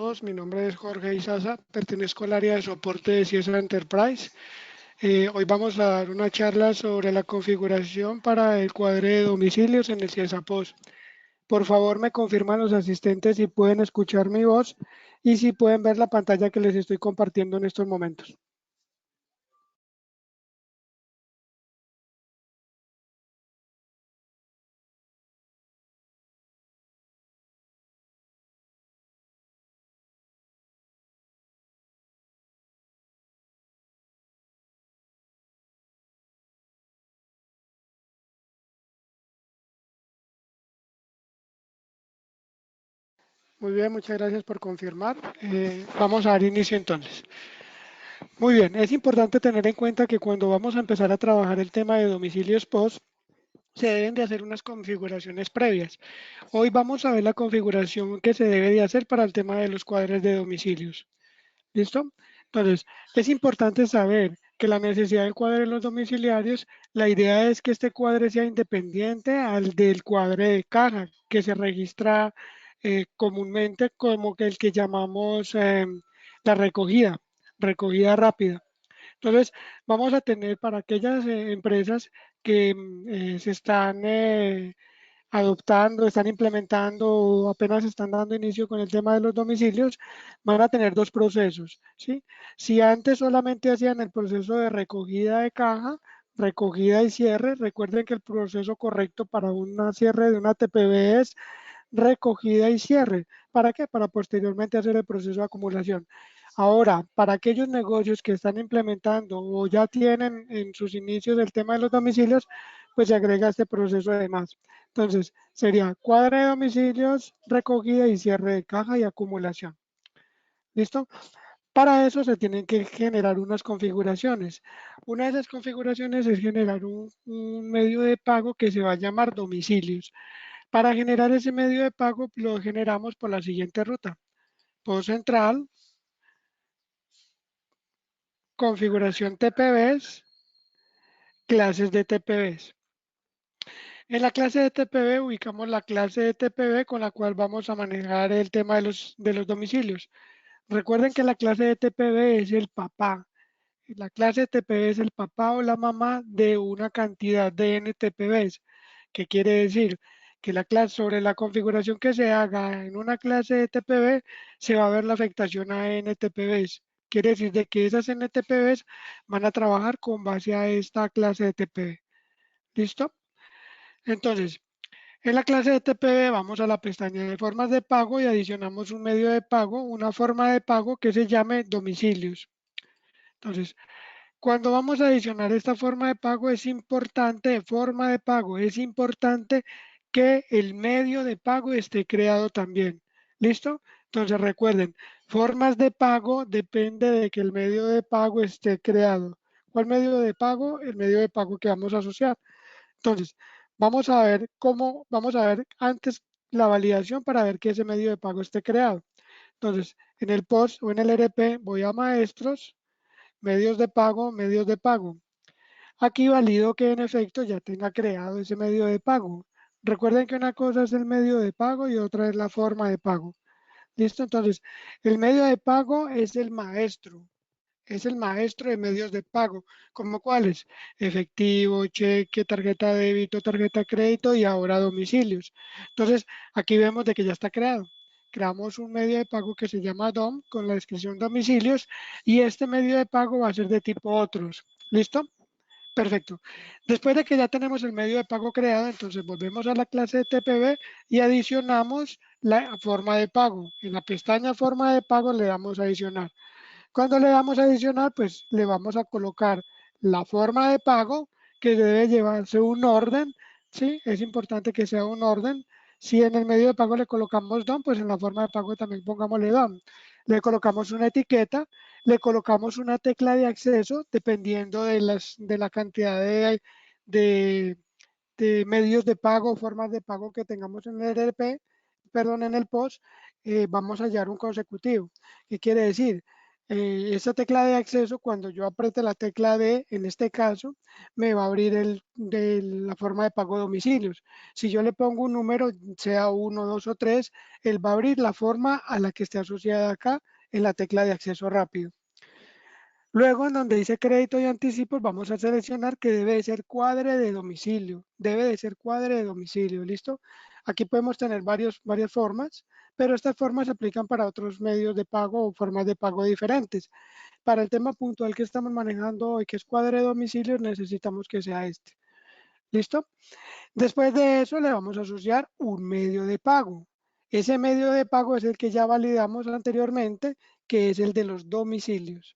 todos, mi nombre es Jorge Izaza, pertenezco al área de soporte de CIESA Enterprise. Hoy vamos a dar una charla sobre la configuración para el cuadro de domicilios en el CIESA POS. Por favor, me confirman los asistentes si pueden escuchar mi voz y si pueden ver la pantalla que les estoy compartiendo en estos momentos. Muy bien, muchas gracias por confirmar. Vamos a dar inicio entonces. Muy bien, es importante tener en cuenta que cuando vamos a empezar a trabajar el tema de domicilios POS, se deben de hacer unas configuraciones previas. Hoy vamos a ver la configuración que se debe de hacer para el tema de los cuadros de domicilios. ¿Listo? Entonces, es importante saber que la necesidad del cuadro de los domiciliarios, la idea es que este cuadro sea independiente al del cuadro de caja, que se registra comúnmente como que el que llamamos la recogida rápida. Entonces, vamos a tener para aquellas empresas que se están adoptando, están implementando o apenas están dando inicio con el tema de los domicilios, van a tener dos procesos, ¿sí? Si antes solamente hacían el proceso de recogida de caja, recogida y cierre, recuerden que el proceso correcto para un cierre de una TPV es recogida y cierre. ¿Para qué? Para posteriormente hacer el proceso de acumulación. Ahora, para aquellos negocios que están implementando o ya tienen en sus inicios el tema de los domicilios, pues se agrega este proceso además. Entonces, sería cuadra de domicilios, recogida y cierre de caja y acumulación. ¿Listo? Para eso se tienen que generar unas configuraciones. Una de esas configuraciones es generar un medio de pago que se va a llamar domicilios. Para generar ese medio de pago lo generamos por la siguiente ruta. POS central, configuración TPVs, clases de TPVs. En la clase de TPV ubicamos la clase de TPV con la cual vamos a manejar el tema de los domicilios. Recuerden que la clase de TPV es el papá. La clase de TPV es el papá o la mamá de una cantidad de NTPVs. ¿Qué quiere decir? Que la clase sobre la configuración que se haga en una clase de TPV se va a ver la afectación a NTPVs. Quiere decir de que esas NTPVs van a trabajar con base a esta clase de TPV. ¿Listo? Entonces, en la clase de TPV vamos a la pestaña de formas de pago y adicionamos un medio de pago, una forma de pago que se llame domicilios. Entonces, cuando vamos a adicionar esta forma de pago es importante que el medio de pago esté creado también. ¿Listo? Entonces recuerden, formas de pago depende de que el medio de pago esté creado. ¿Cuál medio de pago? El medio de pago que vamos a asociar. Entonces, vamos a ver antes la validación para ver que ese medio de pago esté creado. Entonces, en el POS o en el RP voy a maestros, medios de pago. Aquí valido que en efecto ya tenga creado ese medio de pago. Recuerden que una cosa es el medio de pago y otra es la forma de pago. ¿Listo? Entonces, el medio de pago es el maestro de medios de pago, como cuáles, efectivo, cheque, tarjeta de débito, tarjeta de crédito y ahora domicilios. Entonces, aquí vemos de que ya está creado. Creamos un medio de pago que se llama DOM con la descripción domicilios y este medio de pago va a ser de tipo otros. ¿Listo? Perfecto. Después de que ya tenemos el medio de pago creado, entonces volvemos a la clase de TPV y adicionamos la forma de pago. En la pestaña forma de pago le damos a adicionar. Cuando le damos a adicionar, pues le vamos a colocar la forma de pago que debe llevarse un orden, ¿sí? Es importante que sea un orden. Si en el medio de pago le colocamos DOM, pues en la forma de pago también pongámosle DOM. Le colocamos una etiqueta, le colocamos una tecla de acceso, dependiendo de la cantidad de, de medios de pago, formas de pago que tengamos en el RP, perdón, en el POS, vamos a hallar un consecutivo. ¿Qué quiere decir? esa tecla de acceso, cuando yo apriete la tecla D, en este caso, me va a abrir la forma de pago de domicilios. Si yo le pongo un número, sea 1, 2 o 3, él va a abrir la forma a la que esté asociada acá en la tecla de acceso rápido. Luego, en donde dice crédito y anticipos, vamos a seleccionar que debe de ser cuadre de domicilio. Debe de ser cuadre de domicilio, ¿listo? Aquí podemos tener varias formas, pero estas formas se aplican para otros medios de pago o formas de pago diferentes. Para el tema puntual que estamos manejando hoy, que es cuadre de domicilio, necesitamos que sea este. ¿Listo? Después de eso, le vamos a asociar un medio de pago. Ese medio de pago es el que ya validamos anteriormente, que es el de los domicilios.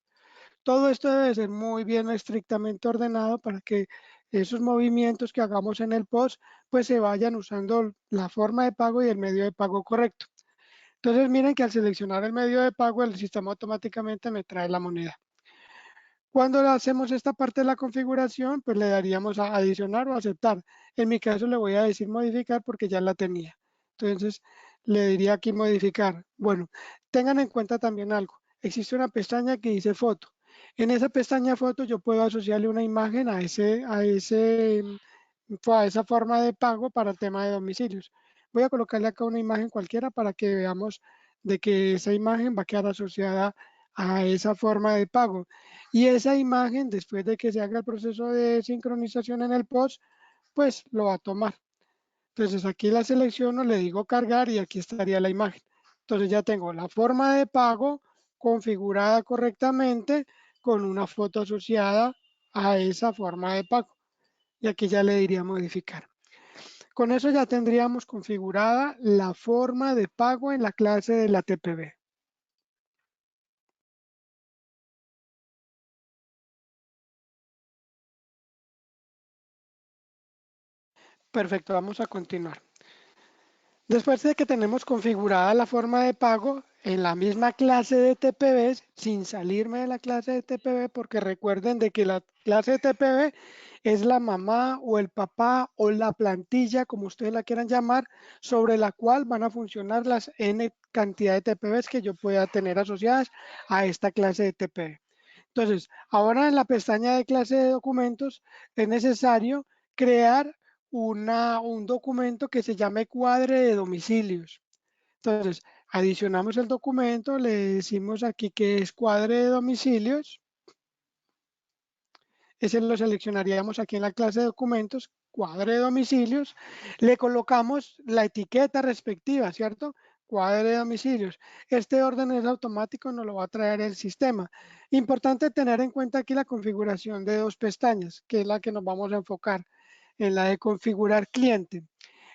Todo esto debe ser muy bien estrictamente ordenado para que esos movimientos que hagamos en el POS pues se vayan usando la forma de pago y el medio de pago correcto. Entonces miren que al seleccionar el medio de pago el sistema automáticamente me trae la moneda. Cuando hacemos esta parte de la configuración pues le daríamos a adicionar o aceptar. En mi caso le voy a decir modificar porque ya la tenía. Entonces le diría aquí modificar. Bueno, tengan en cuenta también algo. Existe una pestaña que dice foto. En esa pestaña foto yo puedo asociarle una imagen a esa forma de pago para el tema de domicilios. Voy a colocarle acá una imagen cualquiera para que veamos de que esa imagen va a quedar asociada a esa forma de pago. Y esa imagen, después de que se haga el proceso de sincronización en el post, pues lo va a tomar. Entonces aquí la selecciono, le digo cargar y aquí estaría la imagen. Entonces ya tengo la forma de pago configurada correctamente con una foto asociada a esa forma de pago. Y aquí ya le diría modificar. Con eso ya tendríamos configurada la forma de pago en la clase de la TPB. Perfecto, vamos a continuar. Después de que tenemos configurada la forma de pago en la misma clase de TPBs, sin salirme de la clase de TPB, porque recuerden de que la clase de TPB es la mamá o el papá o la plantilla, como ustedes la quieran llamar, sobre la cual van a funcionar las N cantidad de TPBs que yo pueda tener asociadas a esta clase de TPB. Entonces, ahora en la pestaña de clase de documentos es necesario crear un documento que se llame cuadre de domicilios. Entonces, adicionamos el documento, le decimos aquí que es cuadre de domicilios. Ese lo seleccionaríamos aquí en la clase de documentos, cuadre de domicilios. Le colocamos la etiqueta respectiva, ¿cierto? Cuadre de domicilios. Este orden es automático, nos lo va a traer el sistema. Importante tener en cuenta aquí la configuración de dos pestañas, que es la que nos vamos a enfocar, en la de configurar cliente.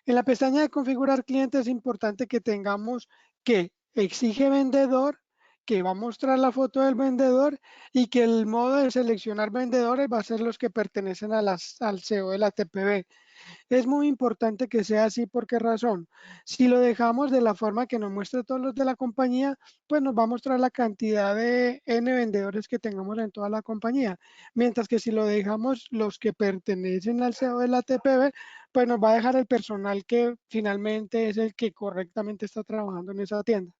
En la pestaña de configurar cliente es importante que tengamos que exige vendedor, que va a mostrar la foto del vendedor y que el modo de seleccionar vendedores va a ser los que pertenecen al SEO de la TPB. Es muy importante que sea así. ¿Por qué razón? Si lo dejamos de la forma que nos muestra todos los de la compañía, pues nos va a mostrar la cantidad de N vendedores que tengamos en toda la compañía. Mientras que si lo dejamos los que pertenecen al SEO de la TPB, pues nos va a dejar el personal que finalmente es el que correctamente está trabajando en esa tienda.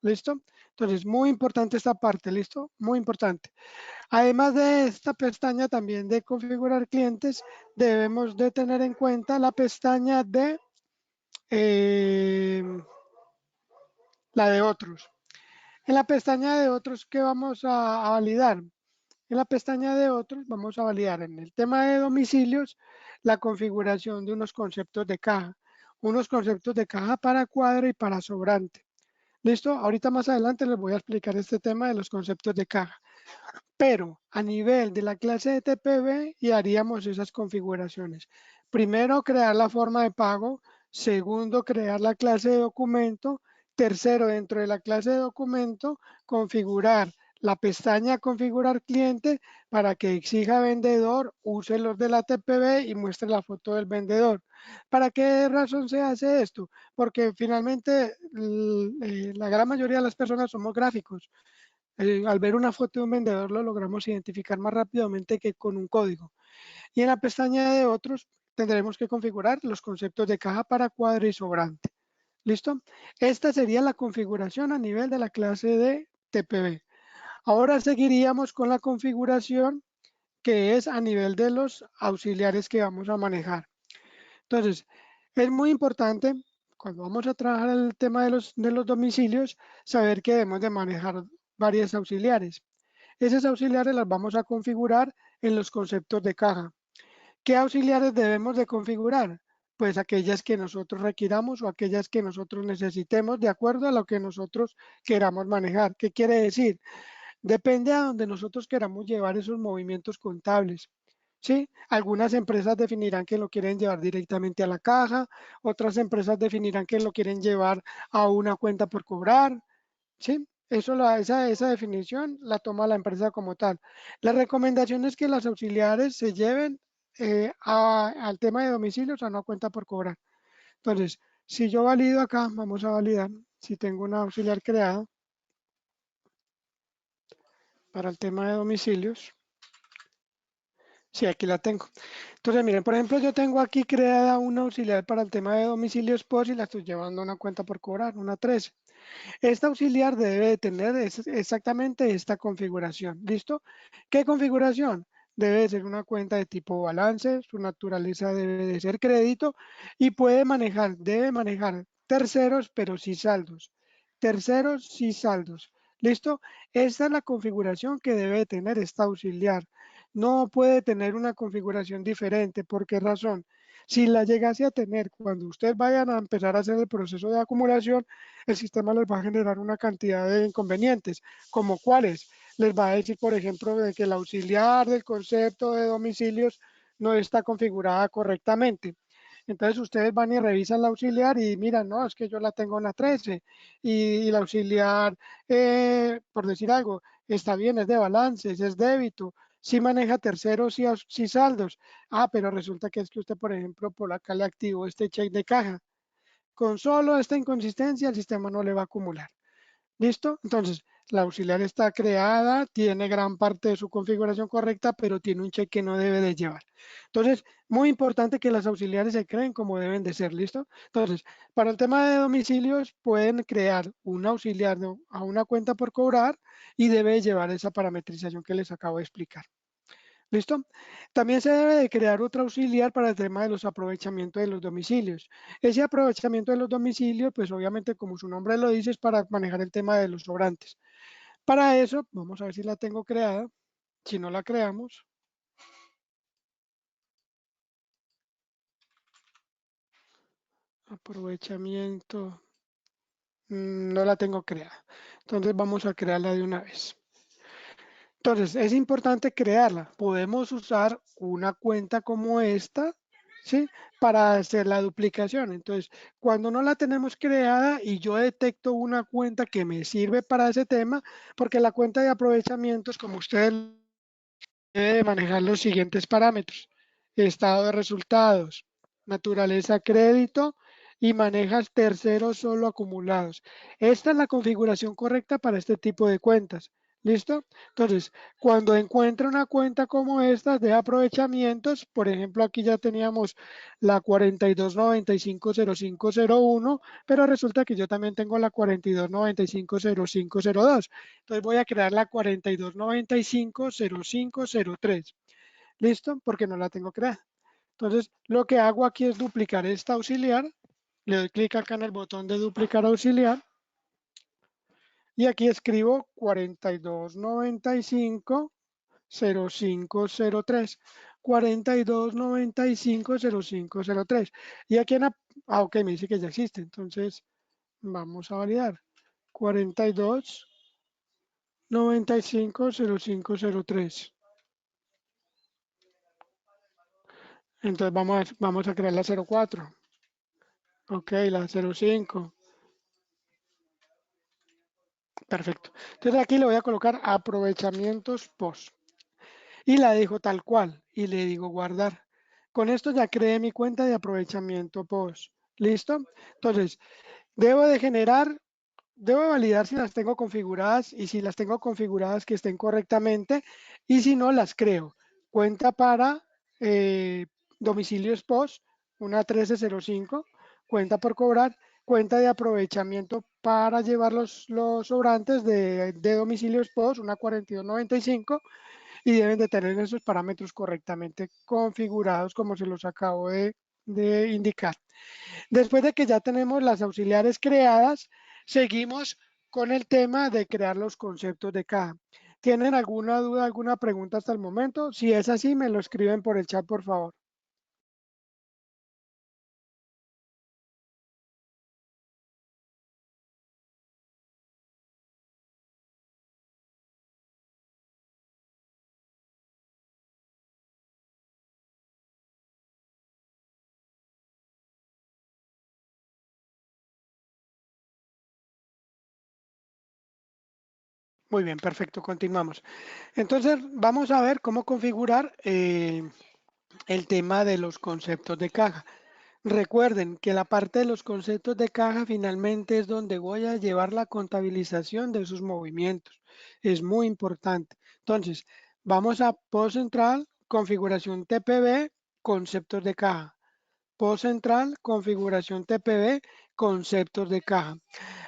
¿Listo? Entonces, muy importante esta parte, ¿listo? Muy importante. Además de esta pestaña también de configurar clientes, debemos de tener en cuenta la pestaña de eh, la de otros. En la pestaña de otros, ¿qué vamos a validar? En la pestaña de otros vamos a validar en el tema de domicilios la configuración de unos conceptos de caja. Unos conceptos de caja para cuadro y para sobrante. ¿Listo? Ahorita más adelante les voy a explicar este tema de los conceptos de caja. Pero a nivel de la clase de TPB y haríamos esas configuraciones. Primero, crear la forma de pago. Segundo, crear la clase de documento. Tercero, dentro de la clase de documento, configurar la pestaña configurar cliente para que exija vendedor, use los de la TPB y muestre la foto del vendedor. ¿Para qué razón se hace esto? Porque finalmente la gran mayoría de las personas somos gráficos. Al ver una foto de un vendedor lo logramos identificar más rápidamente que con un código. Y en la pestaña de otros tendremos que configurar los conceptos de caja para cuadro y sobrante. ¿Listo? Esta sería la configuración a nivel de la clase de TPB. Ahora seguiríamos con la configuración que es a nivel de los auxiliares que vamos a manejar. Entonces, es muy importante cuando vamos a trabajar el tema de los domicilios, saber que debemos de manejar varios auxiliares. Esos auxiliares las vamos a configurar en los conceptos de caja. ¿Qué auxiliares debemos de configurar? Pues aquellas que nosotros requiramos o aquellas que nosotros necesitemos de acuerdo a lo que nosotros queramos manejar. ¿Qué quiere decir? Depende a donde nosotros queramos llevar esos movimientos contables. ¿Sí? Algunas empresas definirán que lo quieren llevar directamente a la caja, otras empresas definirán que lo quieren llevar a una cuenta por cobrar. ¿Sí? Esa definición la toma la empresa como tal. La recomendación es que las auxiliares se lleven al tema de domicilios a una cuenta por cobrar. Entonces, si yo valido acá, vamos a validar si tengo una auxiliar creada para el tema de domicilios. Sí, aquí la tengo. Entonces, miren, por ejemplo, yo tengo aquí creada una auxiliar para el tema de domicilios POS y la estoy llevando a una cuenta por cobrar, una 13. Esta auxiliar debe de tener exactamente esta configuración. ¿Listo? ¿Qué configuración? Debe de ser una cuenta de tipo balance, su naturaleza debe de ser crédito y debe manejar terceros, pero sí saldos. Terceros, sí saldos. ¿Listo? Esta es la configuración que debe tener esta auxiliar. No puede tener una configuración diferente. ¿Por qué razón? Si la llegase a tener cuando ustedes vayan a empezar a hacer el proceso de acumulación, el sistema les va a generar una cantidad de inconvenientes, como cuáles. Les va a decir, por ejemplo, de que el auxiliar del concepto de domicilios no está configurada correctamente. Entonces ustedes van y revisan la auxiliar y miran, no, es que yo la tengo en la 13 y la auxiliar, por decir algo, está bien, es de balances, es débito, sí maneja terceros y sí saldos. Ah, pero resulta que es que usted, por ejemplo, por acá le activó este check de caja. Con solo esta inconsistencia el sistema no le va a acumular. ¿Listo? Entonces, la auxiliar está creada, tiene gran parte de su configuración correcta, pero tiene un check que no debe de llevar. Entonces, muy importante que las auxiliares se creen como deben de ser, ¿listo? Entonces, para el tema de domicilios, pueden crear un auxiliar a una cuenta por cobrar y debe llevar esa parametrización que les acabo de explicar. ¿Listo? También se debe de crear otro auxiliar para el tema de los aprovechamientos de los domicilios. Ese aprovechamiento de los domicilios, pues obviamente como su nombre lo dice, es para manejar el tema de los sobrantes. Para eso, vamos a ver si la tengo creada. Si no la creamos, aprovechamiento, no la tengo creada. Entonces vamos a crearla de una vez. Entonces, es importante crearla. Podemos usar una cuenta como esta, ¿sí? Para hacer la duplicación. Entonces, cuando no la tenemos creada y yo detecto una cuenta que me sirve para ese tema, porque la cuenta de aprovechamientos, como ustedes debe manejar los siguientes parámetros: estado de resultados, naturaleza crédito y manejas terceros solo acumulados. Esta es la configuración correcta para este tipo de cuentas. ¿Listo? Entonces, cuando encuentre una cuenta como esta de aprovechamientos, por ejemplo, aquí ya teníamos la 42950501, pero resulta que yo también tengo la 42950502. Entonces voy a crear la 42950503. ¿Listo? Porque no la tengo creada. Entonces lo que hago aquí es duplicar esta auxiliar. Le doy clic acá en el botón de duplicar auxiliar. Y aquí escribo 42950503. 42950503. Y aquí en ok, me dice que ya existe. Entonces vamos a validar. 42950503. Entonces vamos a crear la 04. Ok, la 05. Perfecto. Entonces aquí le voy a colocar aprovechamientos post. Y la dejo tal cual. Y le digo guardar. Con esto ya creé mi cuenta de aprovechamiento post. ¿Listo? Entonces, debo de generar, debo validar si las tengo configuradas y si las tengo configuradas que estén correctamente y si no las creo. Cuenta para domicilios POS, una 1305, cuenta por cobrar, cuenta de aprovechamiento para llevar los sobrantes de domicilios POS, una 4295, y deben de tener esos parámetros correctamente configurados como se los acabo de indicar. Después de que ya tenemos las auxiliares creadas, seguimos con el tema de crear los conceptos de caja. ¿Tienen alguna duda, alguna pregunta hasta el momento? Si es así, me lo escriben por el chat, por favor. Muy bien, perfecto, continuamos. Entonces, vamos a ver cómo configurar el tema de los conceptos de caja. Recuerden que la parte de los conceptos de caja finalmente es donde voy a llevar la contabilización de sus movimientos. Es muy importante. Entonces, vamos a post central, configuración TPB, conceptos de caja. Post central, configuración TPB, conceptos de caja.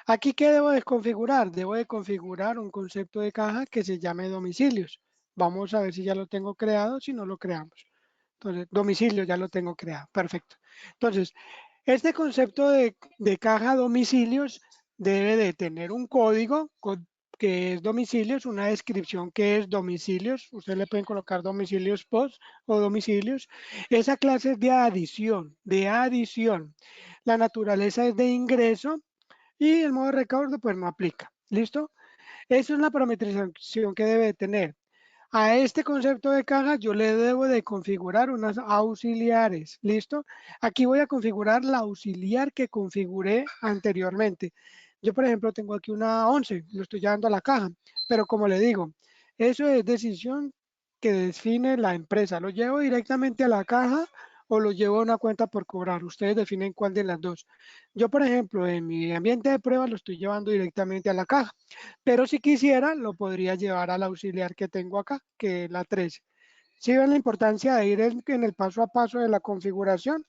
Aquí, ¿qué debo de configurar? Debo de configurar un concepto de caja que se llame domicilios. Vamos a ver si ya lo tengo creado, si no lo creamos. Entonces, domicilio ya lo tengo creado. Perfecto. Entonces, este concepto de caja domicilios debe de tener un código que es domicilios, una descripción que es domicilios. Ustedes le pueden colocar domicilios post o domicilios. Esa clase es de adición, de adición. La naturaleza es de ingreso y el modo de recaudo pues no aplica. ¿Listo? Eso es la parametrización que debe tener. A este concepto de caja yo le debo de configurar unas auxiliares. ¿Listo? Aquí voy a configurar la auxiliar que configuré anteriormente. Yo, por ejemplo, tengo aquí una 11, lo estoy llevando a la caja, pero como le digo, eso es decisión que define la empresa. ¿Lo llevo directamente a la caja o lo llevo a una cuenta por cobrar? Ustedes definen cuál de las dos. Yo, por ejemplo, en mi ambiente de prueba lo estoy llevando directamente a la caja, pero si quisiera, lo podría llevar al auxiliar que tengo acá, que es la 13. ¿Sí ven la importancia de ir en el paso a paso de la configuración?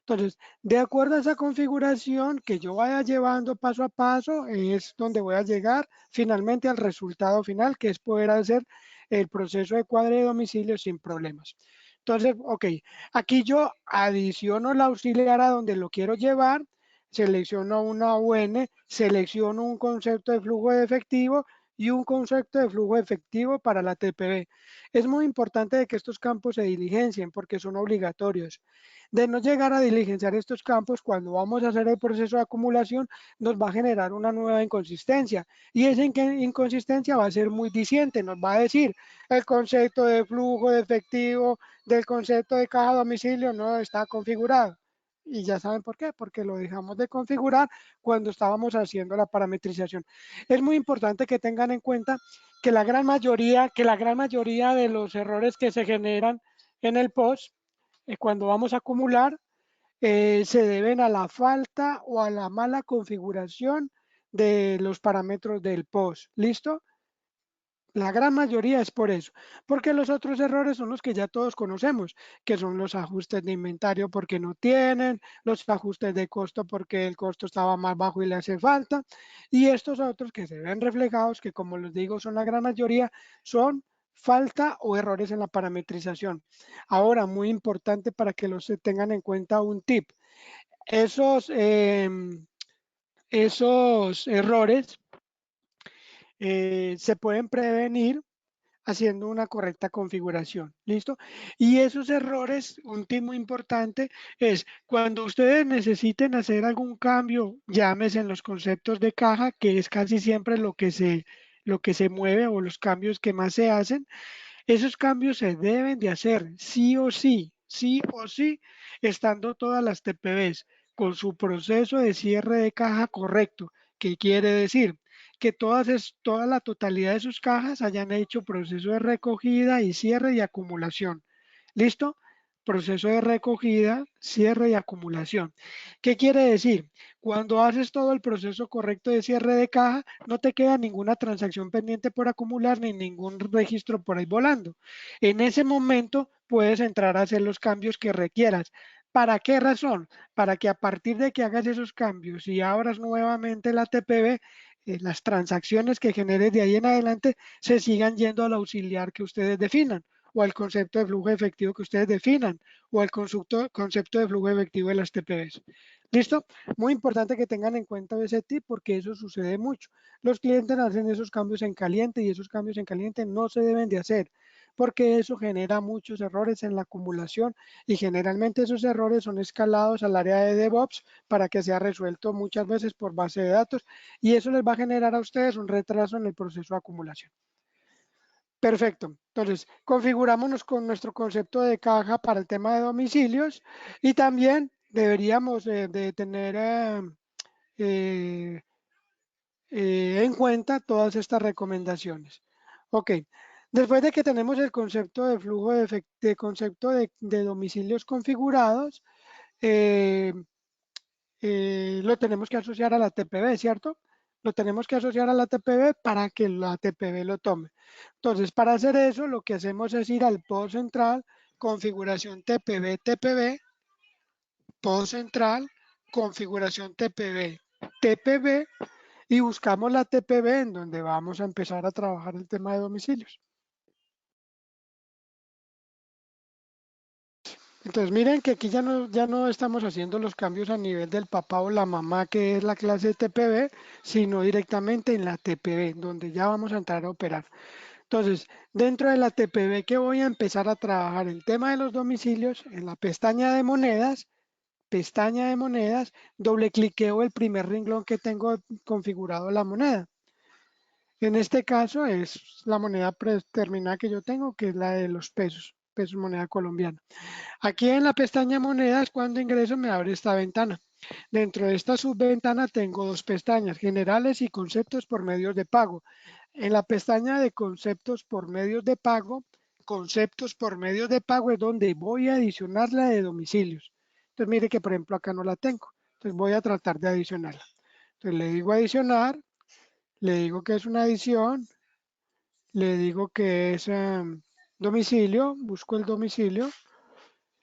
Entonces, de acuerdo a esa configuración que yo vaya llevando paso a paso, es donde voy a llegar finalmente al resultado final, que es poder hacer el proceso de cuadre de domicilio sin problemas. Entonces, ok, aquí yo adiciono la auxiliar a donde lo quiero llevar, selecciono una UN, selecciono un concepto de flujo de efectivo y un concepto de flujo efectivo para la TPB. Es muy importante de que estos campos se diligencien porque son obligatorios. De no llegar a diligenciar estos campos, cuando vamos a hacer el proceso de acumulación, nos va a generar una nueva inconsistencia. Y esa inconsistencia va a ser muy diciente, nos va a decir el concepto de flujo de efectivo del concepto de caja a domicilio no está configurado. Y ya saben por qué, porque lo dejamos de configurar cuando estábamos haciendo la parametrización. Es muy importante que tengan en cuenta que la gran mayoría de los errores que se generan en el POS cuando vamos a acumular se deben a la falta o a la mala configuración de los parámetros del POS. ¿Listo? La gran mayoría es por eso, porque los otros errores son los que ya todos conocemos, que son los ajustes de inventario porque no tienen, los ajustes de costo porque el costo estaba más bajo y le hace falta, y estos otros que se ven reflejados, que como les digo son la gran mayoría, son falta o errores en la parametrización. Ahora, muy importante para que los tengan en cuenta un tip, esos, esos errores se pueden prevenir haciendo una correcta configuración. ¿Listo? Y esos errores, un tip muy importante es cuando ustedes necesiten hacer algún cambio, llámese en los conceptos de caja, que es casi siempre lo que se mueve o los cambios que más se hacen, esos cambios se deben de hacer sí o sí, estando todas las TPBs con su proceso de cierre de caja correcto. ¿Qué quiere decir? Que toda la totalidad de sus cajas hayan hecho proceso de recogida y cierre y acumulación. ¿Listo? Proceso de recogida, cierre y acumulación. ¿Qué quiere decir? Cuando haces todo el proceso correcto de cierre de caja, no te queda ninguna transacción pendiente por acumular ni ningún registro por ahí volando. En ese momento puedes entrar a hacer los cambios que requieras. ¿Para qué razón? Para que a partir de que hagas esos cambios y abras nuevamente la TPV, las transacciones que generes de ahí en adelante se sigan yendo al auxiliar que ustedes definan, o al concepto de flujo efectivo que ustedes definan, o al concepto de flujo efectivo de las TPVs. ¿Listo? Muy importante que tengan en cuenta ese tip porque eso sucede mucho. Los clientes hacen esos cambios en caliente y esos cambios en caliente no se deben de hacer porque eso genera muchos errores en la acumulación y generalmente esos errores son escalados al área de DevOps para que sea resuelto muchas veces por base de datos y eso les va a generar a ustedes un retraso en el proceso de acumulación. Perfecto. Entonces, configurámonos con nuestro concepto de caja para el tema de domicilios y también deberíamos de tener eh, en cuenta todas estas recomendaciones. Ok, después de que tenemos el concepto de flujo de concepto de domicilios configurados, eh, lo tenemos que asociar a la TPV, ¿cierto? Lo tenemos que asociar a la TPV para que la TPV lo tome. Entonces, para hacer eso, lo que hacemos es ir al pod central, configuración TPV, TPV, pod central, configuración TPV, TPV, y buscamos la TPV en donde vamos a empezar a trabajar el tema de domicilios. Entonces miren que aquí ya no estamos haciendo los cambios a nivel del papá o la mamá, que es la clase TPV, sino directamente en la TPV, donde ya vamos a entrar a operar. Entonces, dentro de la TPV que voy a empezar a trabajar el tema de los domicilios, en la pestaña de monedas, doble cliqueo el primer renglón que tengo configurado la moneda. En este caso es la moneda predeterminada que yo tengo, que es la de los pesos, pesos moneda colombiana. Aquí en la pestaña monedas, cuando ingreso me abre esta ventana. Dentro de esta subventana tengo dos pestañas, generales y conceptos por medios de pago. En la pestaña de conceptos por medios de pago es donde voy a adicionar la de domicilios. Entonces mire que por ejemplo acá no la tengo. Entonces voy a tratar de adicionarla. Entonces le digo adicionar, le digo que es una adición, le digo que es domicilio, busco el domicilio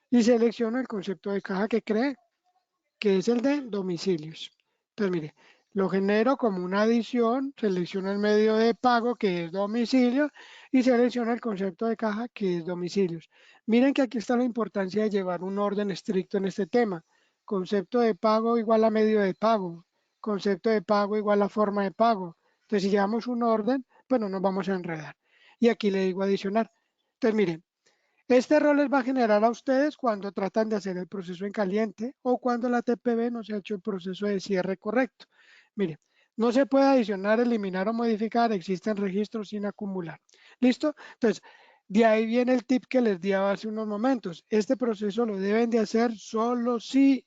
y selecciono el concepto de caja que cree, que es el de domicilios. Entonces, mire, lo genero como una adición, selecciono el medio de pago que es domicilio y selecciono el concepto de caja que es domicilios. Miren que aquí está la importancia de llevar un orden estricto en este tema. Concepto de pago igual a medio de pago, concepto de pago igual a forma de pago. Entonces, si llevamos un orden, pues no nos vamos a enredar. Y aquí le digo adicionar. Entonces, miren, este error les va a generar a ustedes cuando tratan de hacer el proceso en caliente o cuando la TPV no se ha hecho el proceso de cierre correcto. Mire, no se puede adicionar, eliminar o modificar, existen registros sin acumular. ¿Listo? Entonces, de ahí viene el tip que les di hace unos momentos. Este proceso lo deben de hacer solo si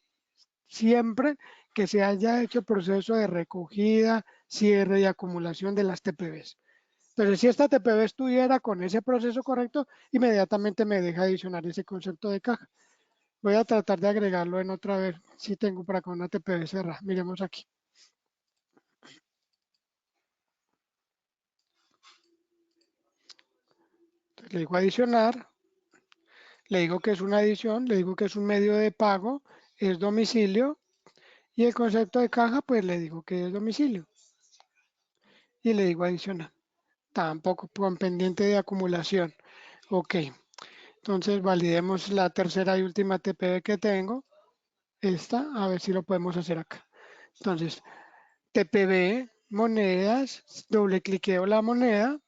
siempre que se haya hecho el proceso de recogida, cierre y acumulación de las TPVs. Entonces, si esta TPV estuviera con ese proceso correcto, inmediatamente me deja adicionar ese concepto de caja. Voy a tratar de agregarlo en otra vez, si tengo para acá una TPV cerrada. Miremos aquí. Entonces, le digo adicionar, le digo que es una adición, le digo que es un medio de pago, es domicilio, y el concepto de caja, pues le digo que es domicilio. Y le digo adicionar. Tampoco con pendiente de acumulación. Ok, entonces validemos la tercera y última TPV que tengo. Esta, a ver si lo podemos hacer acá. Entonces, TPV, monedas, doble cliqueo la moneda,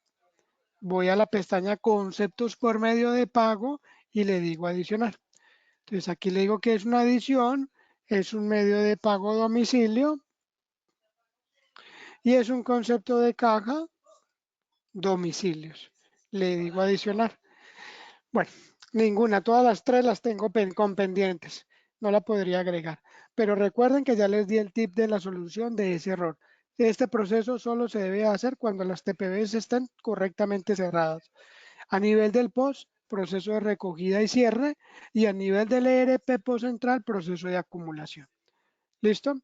voy a la pestaña conceptos por medio de pago y le digo adicionar. Entonces aquí le digo que es una adición, es un medio de pago domicilio y es un concepto de caja domicilios. Le digo adicionar. Bueno, ninguna, todas las tres las tengo con pendientes, no la podría agregar. Pero recuerden que ya les di el tip de la solución de ese error. Este proceso solo se debe hacer cuando las TPVs estén correctamente cerradas. A nivel del POS, proceso de recogida y cierre, y a nivel del ERP POS central, proceso de acumulación. ¿Listo?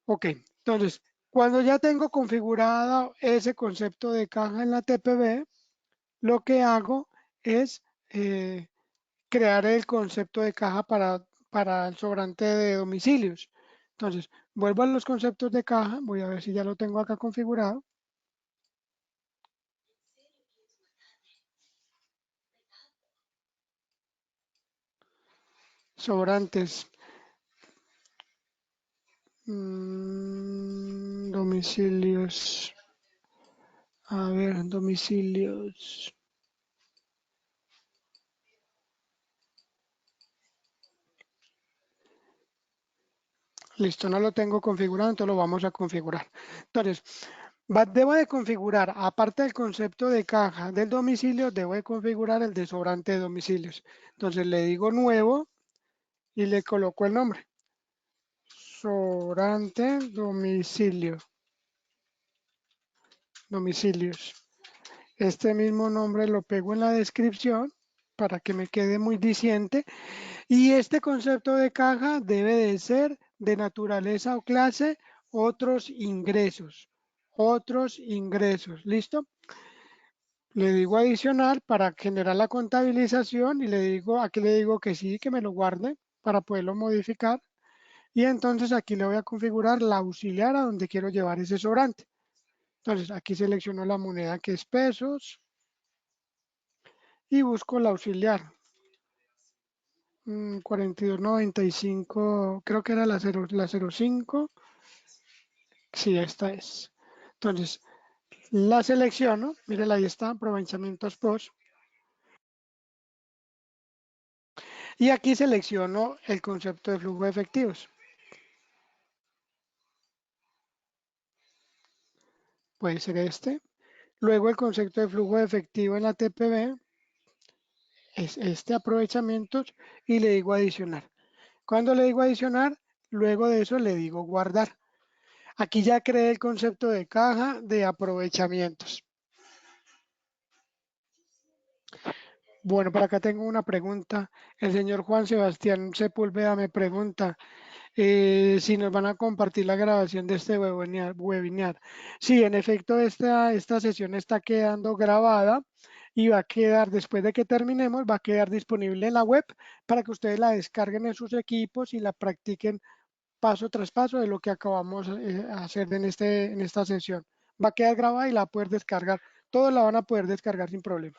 Ok, entonces, cuando ya tengo configurado ese concepto de caja en la TPV, lo que hago es crear el concepto de caja para para el sobrante de domicilios. Entonces, vuelvo a los conceptos de caja, voy a ver si ya lo tengo acá configurado. Sobrantes, domicilios, a ver, domicilios. Listo, no lo tengo configurado, entonces lo vamos a configurar. Entonces, debo de configurar, aparte del concepto de caja del domicilio, debo de configurar el de sobrante de domicilios. Entonces le digo nuevo y le coloco el nombre. Sobrante domicilio. Domicilios. Este mismo nombre lo pego en la descripción para que me quede muy diciente. Y este concepto de caja debe de ser de naturaleza o clase otros ingresos. Otros ingresos. ¿Listo? Le digo adicional para generar la contabilización y le digo, aquí le digo que sí, que me lo guarde para poderlo modificar. Y entonces aquí le voy a configurar la auxiliar a donde quiero llevar ese sobrante. Entonces aquí selecciono la moneda que es pesos y busco la auxiliar. 42.95, creo que era la 05. Sí, esta es. Entonces la selecciono, miren ahí está, aprovechamientos post. Y aquí selecciono el concepto de flujo de efectivos. Puede ser este. Luego el concepto de flujo de efectivo en la TPB es este aprovechamientos y le digo adicionar. Cuando le digo adicionar, luego de eso le digo guardar. Aquí ya creé el concepto de caja de aprovechamientos. Bueno, por acá tengo una pregunta. El señor Juan Sebastián Sepúlveda me pregunta si nos van a compartir la grabación de este webinar. Sí, en efecto, esta sesión está quedando grabada y va a quedar, después de que terminemos, va a quedar disponible en la web para que ustedes la descarguen en sus equipos y la practiquen paso tras paso de lo que acabamos de hacer en esta sesión. Va a quedar grabada y la va a poder descargar. Todos la van a poder descargar sin problema.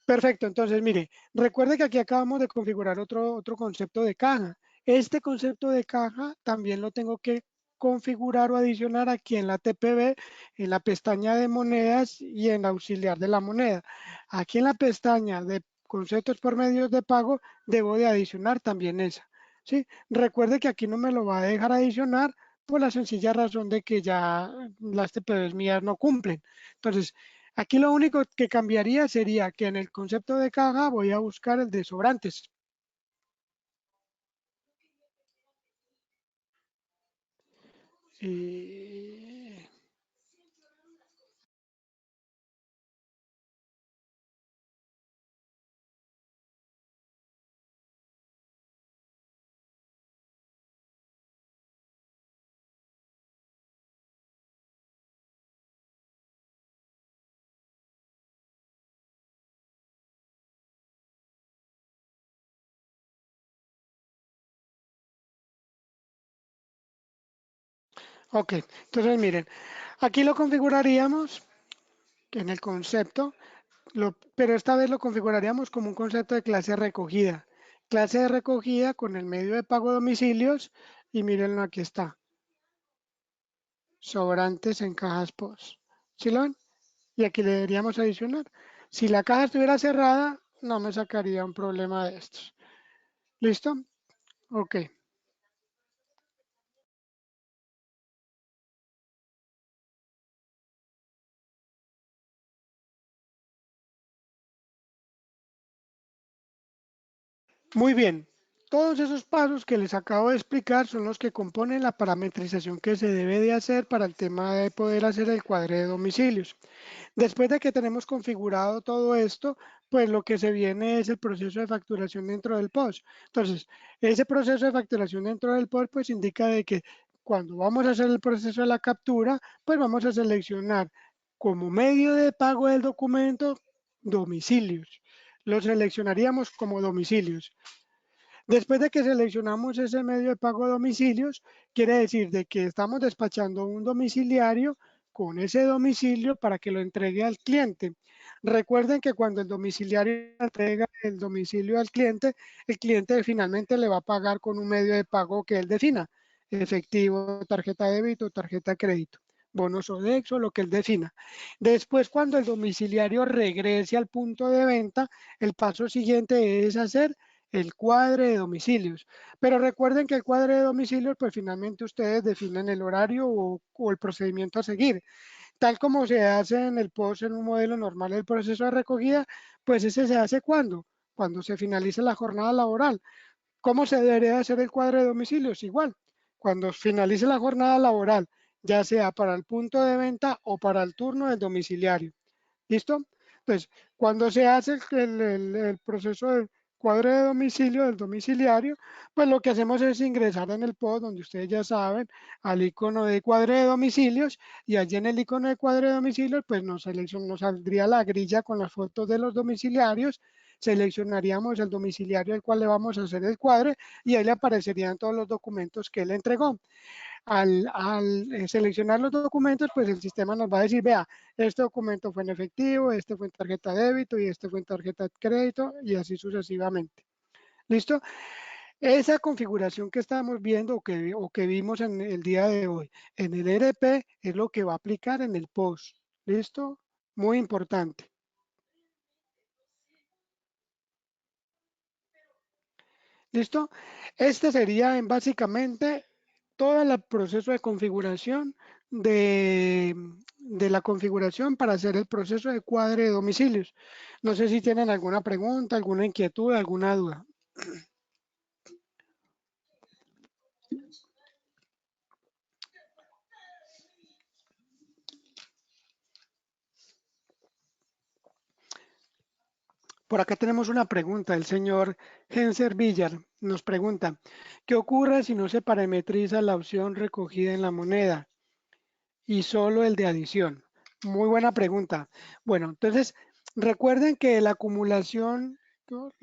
Perfecto, entonces mire, recuerde que aquí acabamos de configurar otro concepto de caja. Este concepto de caja también lo tengo que configurar o adicionar aquí en la TPB, en la pestaña de monedas y en la auxiliar de la moneda. Aquí en la pestaña de conceptos por medios de pago debo de adicionar también esa. ¿Sí? Recuerde que aquí no me lo va a dejar adicionar por la sencilla razón de que ya las TPBs mías no cumplen. Entonces, aquí lo único que cambiaría sería que en el concepto de caja voy a buscar el de sobrantes. Y... Ok, entonces miren, aquí lo configuraríamos en el concepto, pero esta vez lo configuraríamos como un concepto de clase recogida. Clase de recogida con el medio de pago de domicilios y mírenlo, aquí está. Sobrantes en cajas POS. ¿Sí lo ven? Y aquí le deberíamos adicionar. Si la caja estuviera cerrada, no me sacaría un problema de estos. ¿Listo? Ok. Muy bien. Todos esos pasos que les acabo de explicar son los que componen la parametrización que se debe de hacer para el tema de poder hacer el cuadro de domicilios. Después de que tenemos configurado todo esto, pues lo que se viene es el proceso de facturación dentro del POS. Entonces, ese proceso de facturación dentro del POS pues indica de que cuando vamos a hacer el proceso de la captura, pues vamos a seleccionar como medio de pago del documento domicilios. Lo seleccionaríamos como domicilios. Después de que seleccionamos ese medio de pago de domicilios, quiere decir de que estamos despachando un domiciliario con ese domicilio para que lo entregue al cliente. Recuerden que cuando el domiciliario entrega el domicilio al cliente, el cliente finalmente le va a pagar con un medio de pago que él defina, efectivo, tarjeta de débito, tarjeta de crédito, bonos o Sodexo, lo que él defina. Después, cuando el domiciliario regrese al punto de venta, el paso siguiente es hacer el cuadre de domicilios. Pero recuerden que el cuadre de domicilios, pues finalmente ustedes definen el horario o el procedimiento a seguir. Tal como se hace en el POS en un modelo normal del proceso de recogida, pues ese se hace cuando se finalice la jornada laboral. ¿Cómo se debería hacer el cuadro de domicilios? Igual, cuando finalice la jornada laboral, ya sea para el punto de venta o para el turno del domiciliario. ¿Listo? Entonces, cuando se hace el proceso de cuadro de domicilio del domiciliario, pues lo que hacemos es ingresar en el POS, donde ustedes ya saben, al icono de cuadro de domicilios, y allí en el icono de cuadro de domicilios, pues nos saldría la grilla con las fotos de los domiciliarios, seleccionaríamos el domiciliario al cual le vamos a hacer el cuadre y ahí le aparecerían todos los documentos que él entregó. Al seleccionar los documentos, pues el sistema nos va a decir, vea, este documento fue en efectivo, este fue en tarjeta de débito y este fue en tarjeta de crédito y así sucesivamente. ¿Listo? Esa configuración que estamos viendo o que vimos en el día de hoy en el ERP es lo que va a aplicar en el POS. ¿Listo? Muy importante. ¿Listo? Este sería básicamente todo el proceso de configuración de la configuración para hacer el proceso de cuadre de domicilios. No sé si tienen alguna pregunta, alguna inquietud, alguna duda. Por acá tenemos una pregunta. El señor Genser Villar nos pregunta, ¿qué ocurre si no se parametriza la opción recogida en la moneda y solo el de adición? Muy buena pregunta. Bueno, entonces recuerden que la acumulación, ¿no?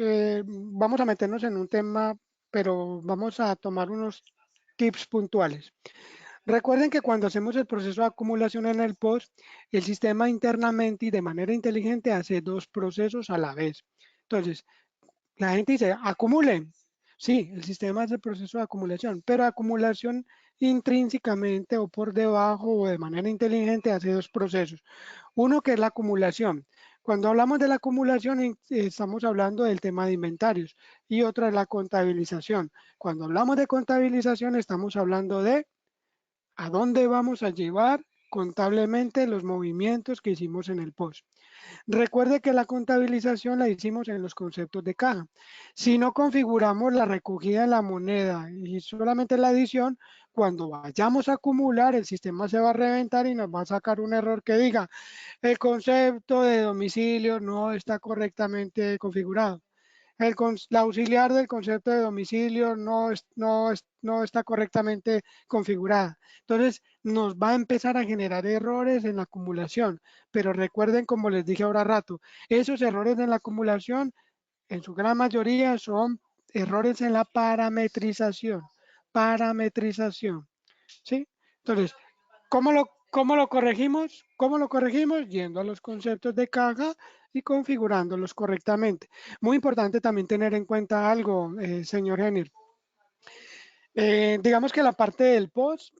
Vamos a meternos en un tema, pero vamos a tomar unos tips puntuales. Recuerden que cuando hacemos el proceso de acumulación en el POS, el sistema internamente y de manera inteligente hace dos procesos a la vez. Entonces, la gente dice, acumulen. Sí, el sistema es el proceso de acumulación, pero acumulación intrínsecamente o por debajo o de manera inteligente hace dos procesos. Uno que es la acumulación. Cuando hablamos de la acumulación, estamos hablando del tema de inventarios y otra es la contabilización. Cuando hablamos de contabilización, estamos hablando de a dónde vamos a llevar contablemente los movimientos que hicimos en el POS. Recuerde que la contabilización la hicimos en los conceptos de caja. Si no configuramos la recogida de la moneda y solamente la adición, cuando vayamos a acumular, el sistema se va a reventar y nos va a sacar un error que diga, el concepto de domicilio no está correctamente configurado. La auxiliar del concepto de domicilio no está correctamente configurada. Entonces, nos va a empezar a generar errores en la acumulación. Pero recuerden, como les dije ahora rato, esos errores en la acumulación, en su gran mayoría, son errores en la parametrización. Parametrización. ¿Sí? Entonces, ¿cómo lo corregimos? ¿Cómo lo corregimos? Yendo a los conceptos de caja y configurándolos correctamente. Muy importante también tener en cuenta algo, señor Henry. Digamos que la parte del POS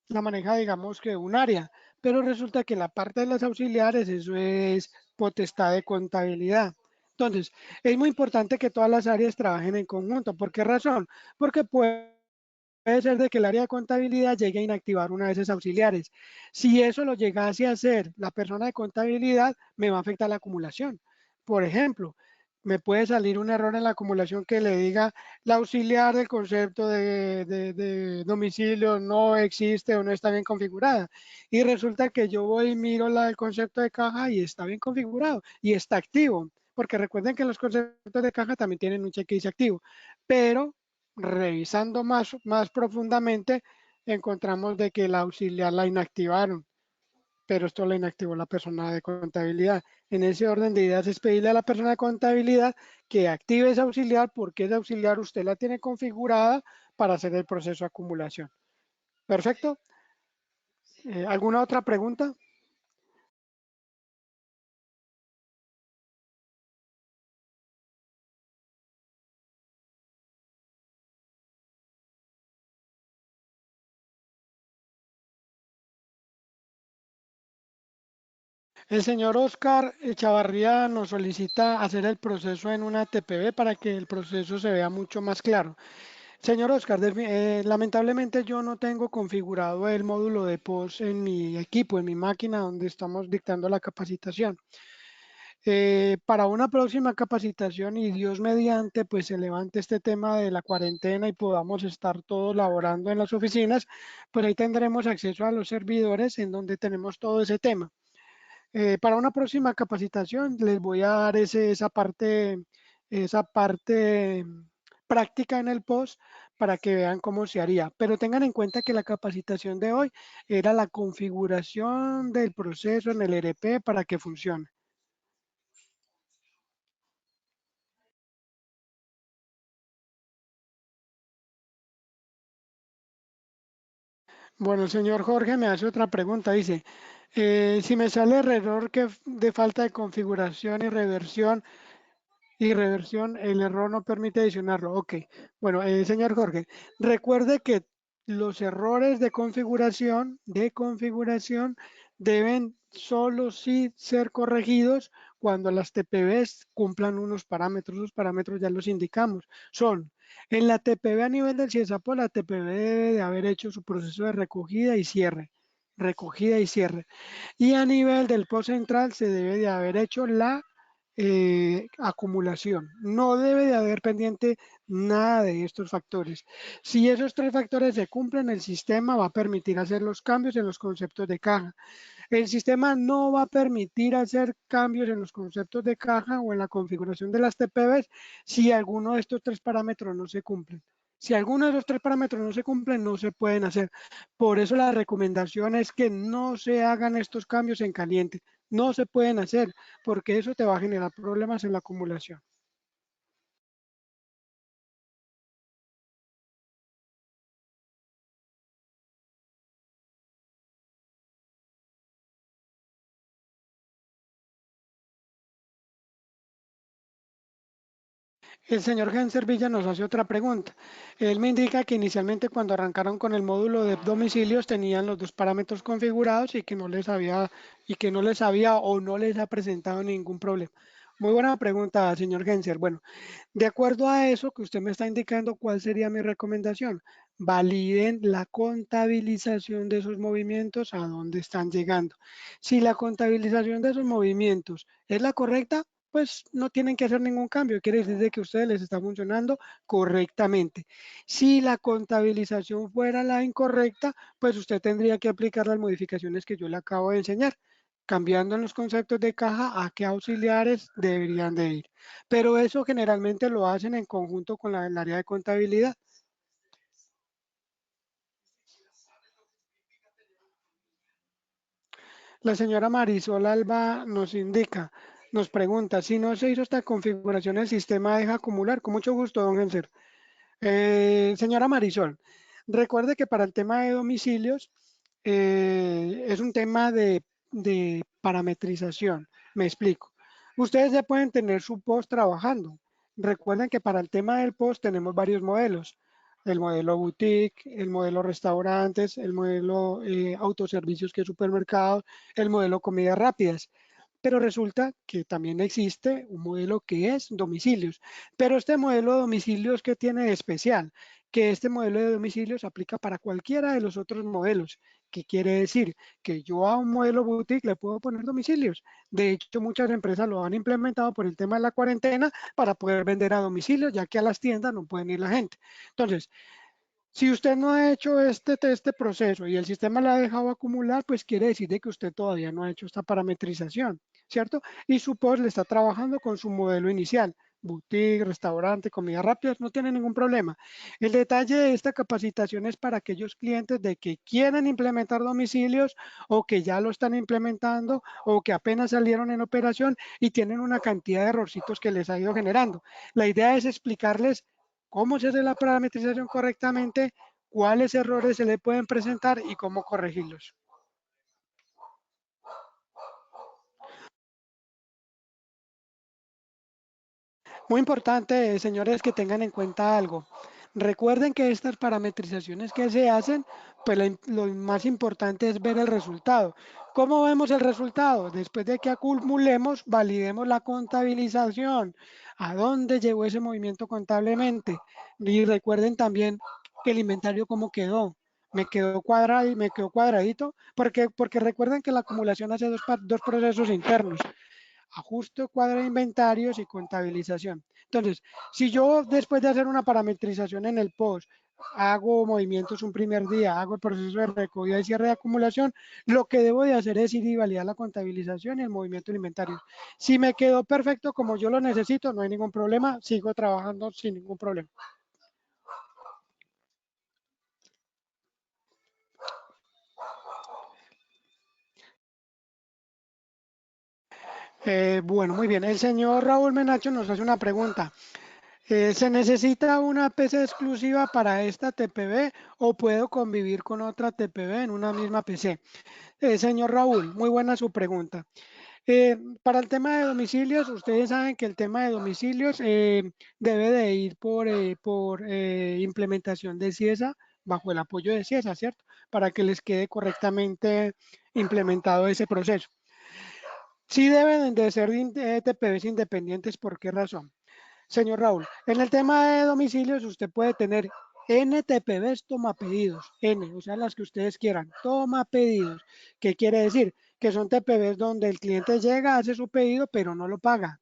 la maneja, digamos que un área, pero resulta que la parte de las auxiliares, eso es potestad de contabilidad. Entonces, es muy importante que todas las áreas trabajen en conjunto. ¿Por qué razón? Porque puede ser de que el área de contabilidad llegue a inactivar una de esas auxiliares. Si eso lo llegase a hacer la persona de contabilidad, me va a afectar la acumulación. Por ejemplo, me puede salir un error en la acumulación que le diga la auxiliar del concepto de domicilio no existe o no está bien configurada. Y resulta que yo voy y miro la del concepto de caja y está bien configurado y está activo. Porque recuerden que los conceptos de caja también tienen un cheque dice activo. Pero revisando más profundamente, encontramos de que la auxiliar la inactivaron. pero esto lo inactivó la persona de contabilidad. En ese orden de ideas es pedirle a la persona de contabilidad que active ese auxiliar porque ese auxiliar usted la tiene configurada para hacer el proceso de acumulación. Perfecto. ¿Alguna otra pregunta? El señor Oscar Chavarría nos solicita hacer el proceso en una TPV para que el proceso se vea mucho más claro. Señor Oscar, lamentablemente yo no tengo configurado el módulo de POS en mi equipo, en mi máquina donde estamos dictando la capacitación. Para una próxima capacitación y Dios mediante, pues se levante este tema de la cuarentena y podamos estar todos laborando en las oficinas, pues ahí tendremos acceso a los servidores en donde tenemos todo ese tema. Para una próxima capacitación les voy a dar esa parte práctica en el post para que vean cómo se haría. Pero tengan en cuenta que la capacitación de hoy era la configuración del proceso en el ERP para que funcione. Bueno, el señor Jorge me hace otra pregunta. Dice, si me sale error de falta de configuración y reversión, el error no permite adicionarlo. Ok. Bueno, señor Jorge, recuerde que los errores de configuración deben solo sí ser corregidos cuando las TPVs cumplan unos parámetros. Los parámetros ya los indicamos. Son en la TPV a nivel del CIESAPO, la TPV debe de haber hecho su proceso de recogida y cierre. Recogida y cierre. Y a nivel del POS central se debe de haber hecho la acumulación. No debe de haber pendiente nada de estos factores. Si esos tres factores se cumplen, el sistema va a permitir hacer los cambios en los conceptos de caja. El sistema no va a permitir hacer cambios en los conceptos de caja o en la configuración de las TPVs si alguno de estos tres parámetros no se cumplen. Si alguno de los tres parámetros no se cumplen, no se pueden hacer. Por eso la recomendación es que no se hagan estos cambios en caliente. No se pueden hacer porque eso te va a generar problemas en la acumulación. El señor Genser Villa nos hace otra pregunta. Él me indica que inicialmente cuando arrancaron con el módulo de domicilios tenían los dos parámetros configurados y que no les había o no les ha presentado ningún problema. Muy buena pregunta, señor Genser. Bueno, de acuerdo a eso que usted me está indicando, ¿cuál sería mi recomendación? Validen la contabilización de esos movimientos a dónde están llegando. Si la contabilización de esos movimientos es la correcta, pues no tienen que hacer ningún cambio. Quiere decir de que a ustedes les está funcionando correctamente. Si la contabilización fuera la incorrecta, pues usted tendría que aplicar las modificaciones que yo le acabo de enseñar, cambiando en los conceptos de caja a qué auxiliares deberían de ir. Pero eso generalmente lo hacen en conjunto con el área de contabilidad. La señora Marisol Alba nos indica, nos pregunta, si no se hizo esta configuración, el sistema deja acumular. Con mucho gusto, don Genser. Señora Marisol, recuerde que para el tema de domicilios es un tema de parametrización. Me explico. Ustedes ya pueden tener su post trabajando. Recuerden que para el tema del post tenemos varios modelos. El modelo boutique, el modelo restaurantes, el modelo autoservicios que es supermercados, el modelo comidas rápidas. Pero resulta que también existe un modelo que es domicilios. Pero este modelo de domicilios, ¿qué tiene de especial? Que este modelo de domicilios aplica para cualquiera de los otros modelos. ¿Qué quiere decir? Que yo a un modelo boutique le puedo poner domicilios. De hecho, muchas empresas lo han implementado por el tema de la cuarentena para poder vender a domicilio, ya que a las tiendas no pueden ir la gente. Entonces, si usted no ha hecho este proceso y el sistema la ha dejado acumular, pues quiere decir de que usted todavía no ha hecho esta parametrización, ¿cierto? Y su POS le está trabajando con su modelo inicial. boutique, restaurante, comida rápida, no tiene ningún problema. El detalle de esta capacitación es para aquellos clientes de que quieren implementar domicilios o que ya lo están implementando o que apenas salieron en operación y tienen una cantidad de errorcitos que les ha ido generando. La idea es explicarles cómo se hace la parametrización correctamente, cuáles errores se le pueden presentar y cómo corregirlos. Muy importante, señores, que tengan en cuenta algo. Recuerden que estas parametrizaciones que se hacen, pues lo más importante es ver el resultado. ¿Cómo vemos el resultado? Después de que acumulemos, validemos la contabilización. ¿A dónde llegó ese movimiento contablemente? Y recuerden también que el inventario cómo quedó. Me quedó cuadrado y me quedó cuadradito, porque recuerden que la acumulación hace dos procesos internos: ajuste cuadro de inventarios y contabilización. Entonces, si yo después de hacer una parametrización en el post, hago movimientos un primer día, hago el proceso de recogida y cierre de acumulación, lo que debo de hacer es ir y validar la contabilización y el movimiento del inventario. Si me quedó perfecto como yo lo necesito, no hay ningún problema, sigo trabajando sin ningún problema. Bueno, muy bien. El señor Raúl Menacho nos hace una pregunta. ¿Se necesita una PC exclusiva para esta TPV o puedo convivir con otra TPV en una misma PC? Señor Raúl, muy buena su pregunta. Para el tema de domicilios, ustedes saben que el tema de domicilios debe de ir por implementación de CIESA, bajo el apoyo de CIESA, ¿cierto? Para que les quede correctamente implementado ese proceso. Sí deben de ser TPVs independientes. ¿Por qué razón? Señor Raúl, en el tema de domicilios usted puede tener NTPVs toma pedidos, N, o sea, las que ustedes quieran, toma pedidos. ¿Qué quiere decir? Que son TPVs donde el cliente llega, hace su pedido, pero no lo paga.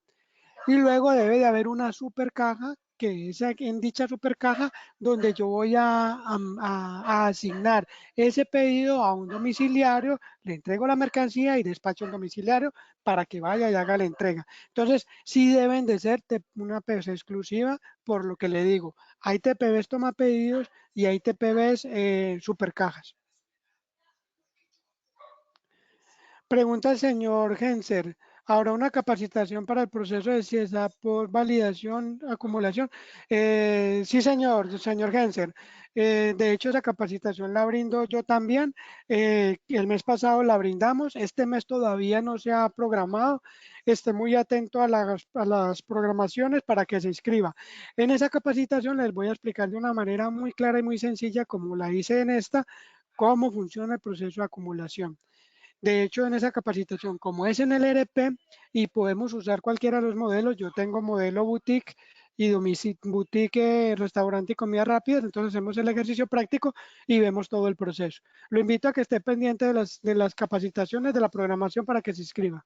Y luego debe de haber una super caja, que es en dicha super caja donde yo voy a asignar ese pedido a un domiciliario, le entrego la mercancía y despacho un domiciliario para que vaya y haga la entrega. Entonces, sí deben de ser una PC exclusiva, por lo que le digo. Hay TPVs toma pedidos y hay TPVs super cajas. Pregunta el señor Genser. ¿Habrá una capacitación para el proceso de CIESA por validación, acumulación? Sí, señor Genser. De hecho, esa capacitación la brindo yo también. El mes pasado la brindamos. Este mes todavía no se ha programado. Esté muy atento a las programaciones para que se inscriba. En esa capacitación les voy a explicar de una manera muy clara y muy sencilla, como la hice en esta, cómo funciona el proceso de acumulación. De hecho, en esa capacitación, como es en el ERP y podemos usar cualquiera de los modelos, yo tengo modelo boutique y boutique, restaurante y comida rápida, entonces hacemos el ejercicio práctico y vemos todo el proceso. Lo invito a que esté pendiente de las capacitaciones de la programación para que se inscriba.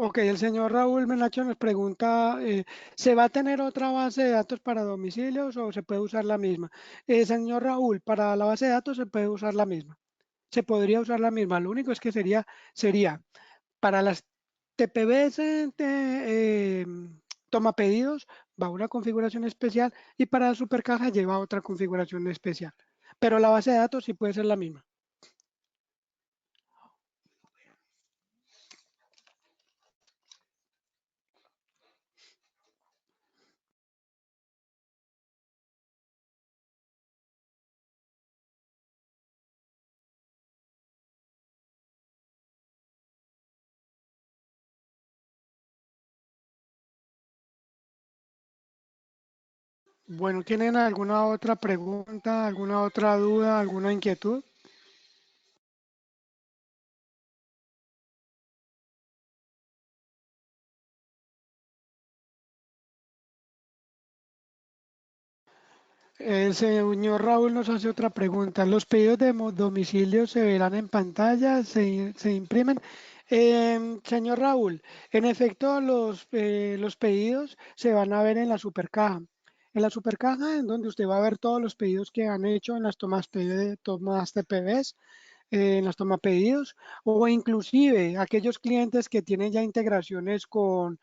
Ok, el señor Raúl Menacho nos pregunta, ¿se va a tener otra base de datos para domicilios o se puede usar la misma? Señor Raúl, para la base de datos se puede usar la misma. Se podría usar la misma. Lo único es que sería para las TPVs toma pedidos, va una configuración especial y para la supercaja lleva otra configuración especial. Pero la base de datos sí puede ser la misma. Bueno, ¿tienen alguna otra pregunta, alguna otra duda, alguna inquietud? El señor Raúl nos hace otra pregunta. ¿Los pedidos de domicilio se verán en pantalla? ¿Se imprimen? Señor Raúl, en efecto, los pedidos se van a ver en la supercaja. En la supercaja, en donde usted va a ver todos los pedidos que han hecho en las tomas TPVs. en las tomapedidos, o inclusive aquellos clientes que tienen ya integraciones con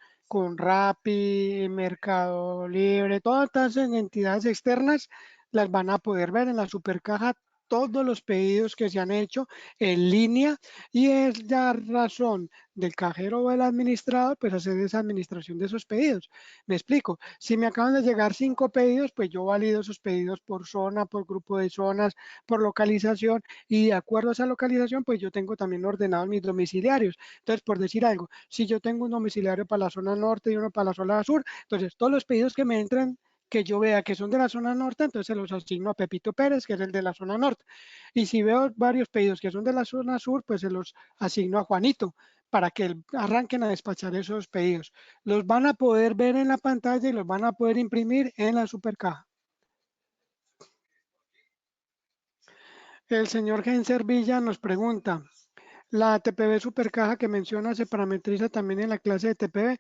Rappi, Mercado Libre, todas estas entidades externas las van a poder ver en la supercaja todos los pedidos que se han hecho en línea y es ya razón del cajero o del administrador pues hacer esa administración de esos pedidos. Me explico, si me acaban de llegar 5 pedidos, pues yo valido esos pedidos por zona, por grupo de zonas, por localización y de acuerdo a esa localización, pues yo tengo también ordenados mis domiciliarios. Entonces, por decir algo, si yo tengo un domiciliario para la zona norte y uno para la zona sur, entonces todos los pedidos que me entran que yo vea que son de la zona norte, entonces se los asigno a Pepito Pérez, que es el de la zona norte. Y si veo varios pedidos que son de la zona sur, pues se los asigno a Juanito para que arranquen a despachar esos pedidos. Los van a poder ver en la pantalla y los van a poder imprimir en la supercaja. El señor Genser Villa nos pregunta, ¿la TPV supercaja que menciona se parametriza también en la clase de TPV?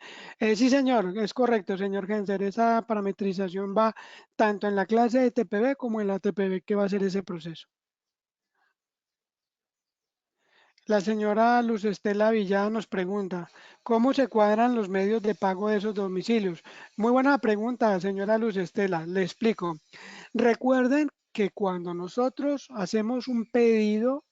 Sí, señor, es correcto, señor Genser. Esa parametrización va tanto en la clase de TPV como en la TPV que va a hacer ese proceso. La señora Luz Estela Villada nos pregunta, ¿cómo se cuadran los medios de pago de esos domicilios? Muy buena pregunta, señora Luz Estela. Le explico. Recuerden que cuando nosotros hacemos un pedido,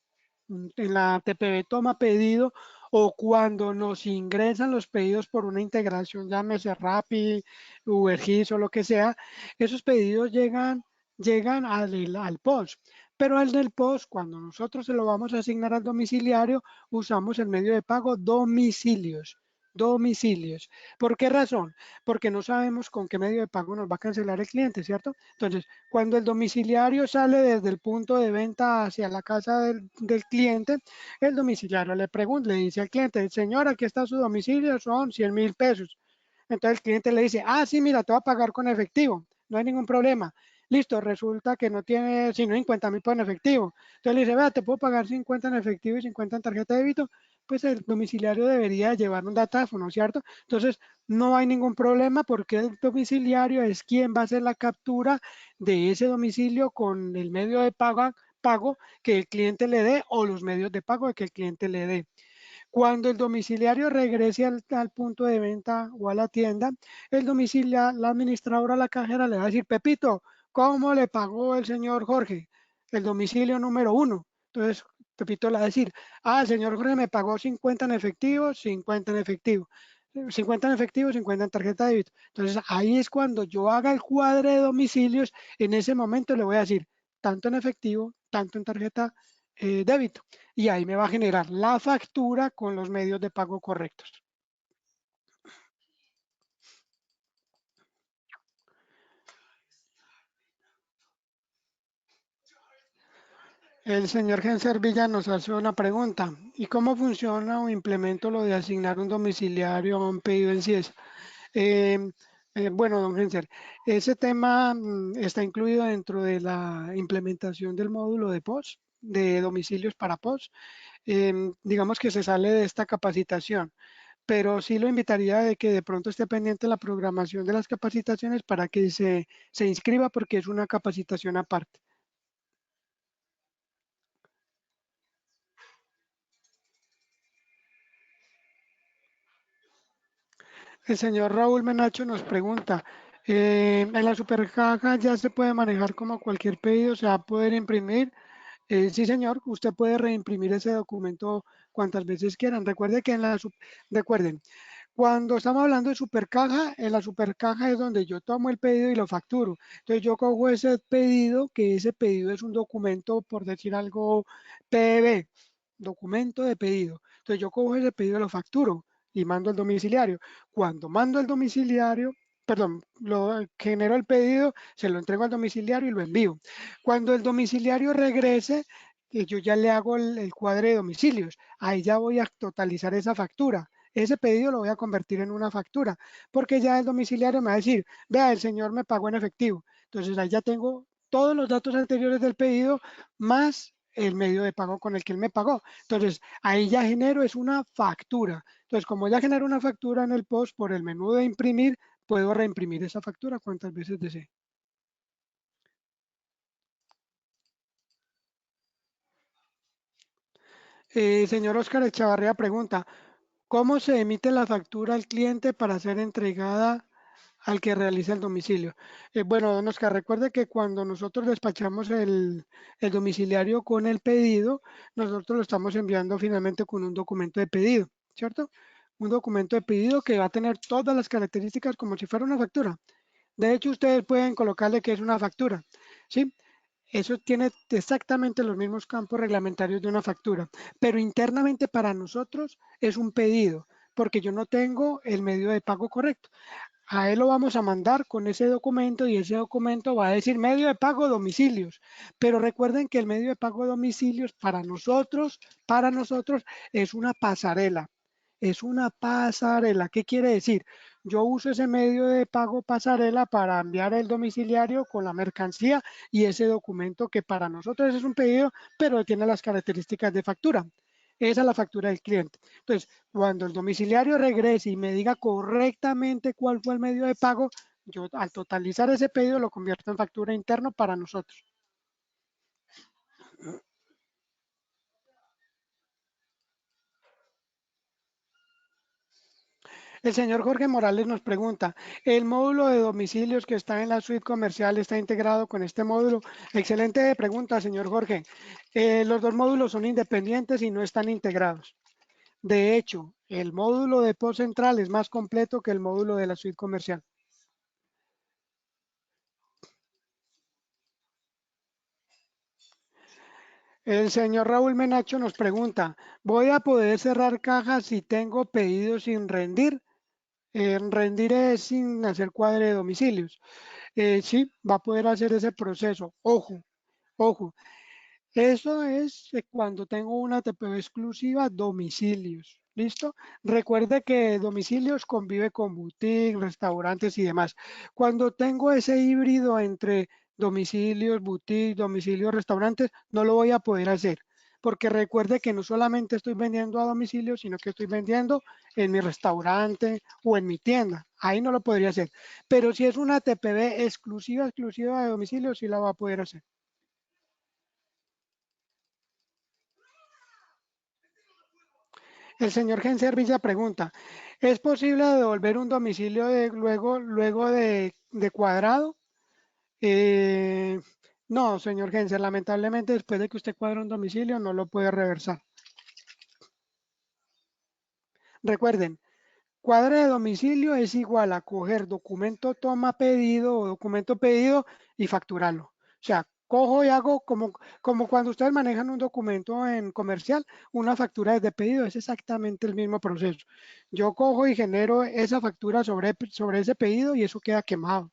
en la TPV toma pedido, o cuando nos ingresan los pedidos por una integración, llámese Rappi, Uber Eats o lo que sea, esos pedidos llegan al POS. Pero al del POS, cuando nosotros se lo vamos a asignar al domiciliario, usamos el medio de pago domicilios. Domicilios. ¿Por qué razón? Porque no sabemos con qué medio de pago nos va a cancelar el cliente, ¿cierto? Entonces, cuando el domiciliario sale desde el punto de venta hacia la casa del cliente, el domiciliario le pregunta, le dice al cliente, señor, aquí está su domicilio, son 100.000 pesos. Entonces el cliente le dice, ah, sí, mira, te voy a pagar con efectivo, no hay ningún problema. Listo, resulta que no tiene sino 50.000 en efectivo. Entonces le dice, vea, te puedo pagar 50 en efectivo y 50 en tarjeta de débito. Pues el domiciliario debería llevar un datáfono, ¿cierto? Entonces no hay ningún problema porque el domiciliario es quien va a hacer la captura de ese domicilio con el medio de pago que el cliente le dé o los medios de pago que el cliente le dé. Cuando el domiciliario regrese al punto de venta o a la tienda, el domiciliario, la administradora, la cajera le va a decir, Pepito, ¿cómo le pagó el señor Jorge? El domicilio número 1. Entonces, Pepito le va a decir, ah, el señor Jorge me pagó 50 en efectivo, 50 en efectivo. 50 en efectivo, 50 en tarjeta de débito. Entonces ahí es cuando yo haga el cuadre de domicilios, en ese momento le voy a decir tanto en efectivo, tanto en tarjeta débito y ahí me va a generar la factura con los medios de pago correctos. El señor Genser Villa nos hace una pregunta. ¿Y cómo funciona o implemento lo de asignar un domiciliario a un pedido en CIES? Eh, bueno, don Genser, ese tema está incluido dentro de la implementación del módulo de POS, de domicilios para POS. Digamos que se sale de esta capacitación, pero sí lo invitaría de que de pronto esté pendiente la programación de las capacitaciones para que se inscriba porque es una capacitación aparte. El señor Raúl Menacho nos pregunta, ¿en la supercaja ya se puede manejar como cualquier pedido? ¿Se va a poder imprimir? Sí, señor, usted puede reimprimir ese documento cuantas veces quieran. Recuerden, cuando estamos hablando de supercaja, en la supercaja es donde yo tomo el pedido y lo facturo. Entonces yo cojo ese pedido, que ese pedido es un documento, por decir algo, PDB, documento de pedido. Entonces yo cojo ese pedido y lo facturo y mando al domiciliario. Cuando mando al domiciliario, perdón, lo genero el pedido, se lo entrego al domiciliario y lo envío. Cuando el domiciliario regrese, yo ya le hago el cuadre de domicilios. Ahí ya voy a totalizar esa factura. Ese pedido lo voy a convertir en una factura, porque ya el domiciliario me va a decir, vea, el señor me pagó en efectivo. Entonces ahí ya tengo todos los datos anteriores del pedido más el medio de pago con el que él me pagó. Entonces ahí ya genero es una factura. Entonces como ya genero una factura en el post por el menú de imprimir, puedo reimprimir esa factura cuantas veces desee. Señor Oscar Echavarría pregunta, ¿cómo se emite la factura al cliente para ser entregada al que realiza el domicilio? Bueno, don Oscar, recuerde que cuando nosotros despachamos el domiciliario con el pedido, nosotros lo estamos enviando finalmente con un documento de pedido, ¿cierto? Un documento de pedido que va a tener todas las características como si fuera una factura. De hecho, ustedes pueden colocarle que es una factura, ¿sí? Eso tiene exactamente los mismos campos reglamentarios de una factura, pero internamente para nosotros es un pedido, porque yo no tengo el medio de pago correcto. A él lo vamos a mandar con ese documento y ese documento va a decir medio de pago domicilios. Pero recuerden que el medio de pago domicilios para nosotros es una pasarela. Es una pasarela. ¿Qué quiere decir? Yo uso ese medio de pago pasarela para enviar el domiciliario con la mercancía y ese documento que para nosotros es un pedido, pero tiene las características de factura. Esa es la factura del cliente. Entonces, cuando el domiciliario regrese y me diga correctamente cuál fue el medio de pago, yo al totalizar ese pedido lo convierto en factura interna para nosotros. El señor Jorge Morales nos pregunta, ¿el módulo de domicilios que está en la suite comercial está integrado con este módulo? Excelente pregunta, señor Jorge. Los dos módulos son independientes y no están integrados. De hecho, el módulo de post central es más completo que el módulo de la suite comercial. El señor Raúl Menacho nos pregunta, ¿voy a poder cerrar cajas si tengo pedidos sin rendir? Rendir es sin hacer cuadre de domicilios. Sí, va a poder hacer ese proceso. Ojo, ojo. Eso es cuando tengo una TPV exclusiva domicilios. ¿Listo? Recuerde que domicilios convive con boutique, restaurantes y demás. Cuando tengo ese híbrido entre domicilios, boutique, domicilios, restaurantes, no lo voy a poder hacer. Porque recuerde que no solamente estoy vendiendo a domicilio, sino que estoy vendiendo en mi restaurante o en mi tienda. Ahí no lo podría hacer. Pero si es una TPV exclusiva, exclusiva de domicilio, sí la va a poder hacer. El señor Genser Villa pregunta, ¿es posible devolver un domicilio luego de cuadrado? Eh, no, señor Genser, lamentablemente después de que usted cuadra un domicilio no lo puede reversar. Recuerden, cuadre de domicilio es igual a coger documento toma pedido o documento pedido y facturarlo. O sea, cojo y hago como cuando ustedes manejan un documento en comercial, una factura de pedido, es exactamente el mismo proceso. Yo cojo y genero esa factura sobre ese pedido y eso queda quemado.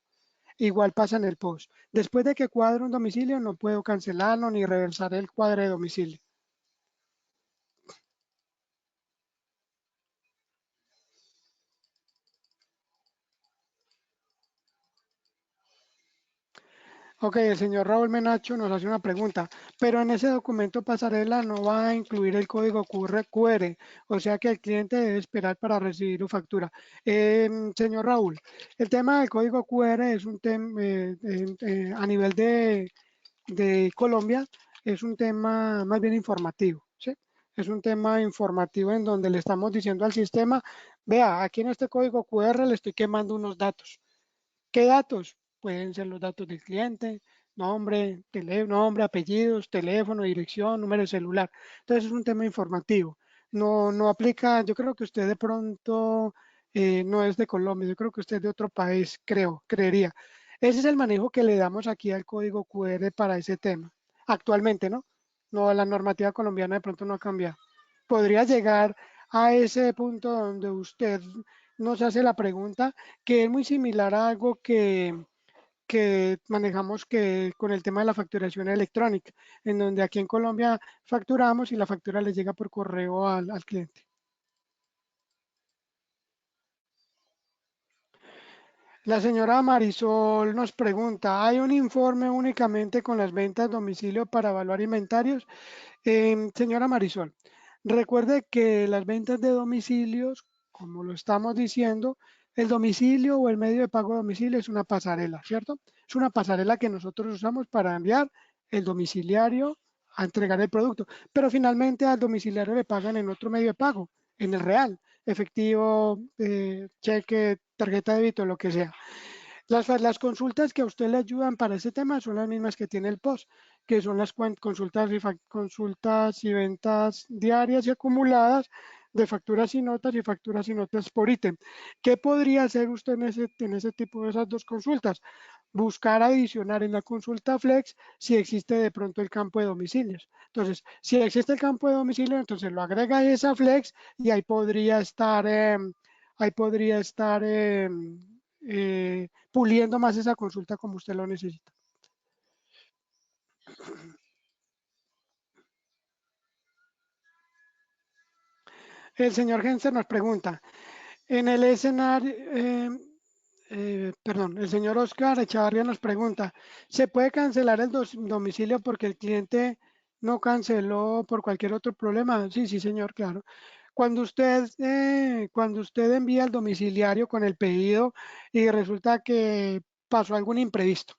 Igual pasa en el post. Después de que cuadro un domicilio, no puedo cancelarlo ni reversar el cuadre de domicilio. Ok, el señor Raúl Menacho nos hace una pregunta, pero en ese documento pasarela no va a incluir el código QR, o sea que el cliente debe esperar para recibir su factura. Señor Raúl, el tema del código QR es un tema a nivel de Colombia, es un tema más bien informativo, ¿sí? Es un tema informativo en donde le estamos diciendo al sistema, vea, aquí en este código QR le estoy quemando unos datos. ¿Qué datos? Pueden ser los datos del cliente, nombre, apellidos, teléfono, dirección, número de celular. Entonces es un tema informativo. No, no aplica, yo creo que usted de pronto no es de Colombia, yo creo que usted es de otro país, creería. Ese es el manejo que le damos aquí al código QR para ese tema. Actualmente, ¿no? No, la normativa colombiana de pronto no ha cambiado. Podría llegar a ese punto donde usted nos hace la pregunta que es muy similar a algo que manejamos con el tema de la facturación electrónica, en donde aquí en Colombia facturamos y la factura le llega por correo al cliente. La señora Marisol nos pregunta, ¿hay un informe únicamente con las ventas a domicilio para evaluar inventarios? Señora Marisol, recuerde que las ventas de domicilios, como lo estamos diciendo, el domicilio o el medio de pago de domicilio es una pasarela, ¿cierto? Es una pasarela que nosotros usamos para enviar el domiciliario a entregar el producto, pero finalmente al domiciliario le pagan en otro medio de pago, en el real, efectivo, cheque, tarjeta de débito, lo que sea. Las consultas que a usted le ayudan para ese tema son las mismas que tiene el POS, que son las consultas y ventas diarias y acumuladas de facturas y notas por ítem. ¿Qué podría hacer usted en ese tipo de esas dos consultas? Buscar adicionar en la consulta Flex si existe de pronto el campo de domicilios. Entonces, si existe el campo de domicilio, entonces lo agrega a esa Flex y ahí podría estar puliendo más esa consulta como usted lo necesita. El señor Genser nos pregunta, en el escenario, perdón, el señor Oscar Echavarría nos pregunta, ¿se puede cancelar el domicilio porque el cliente no canceló por cualquier otro problema? Sí, sí, señor, claro. Cuando usted envía el domiciliario con el pedido y resulta que pasó algún imprevisto,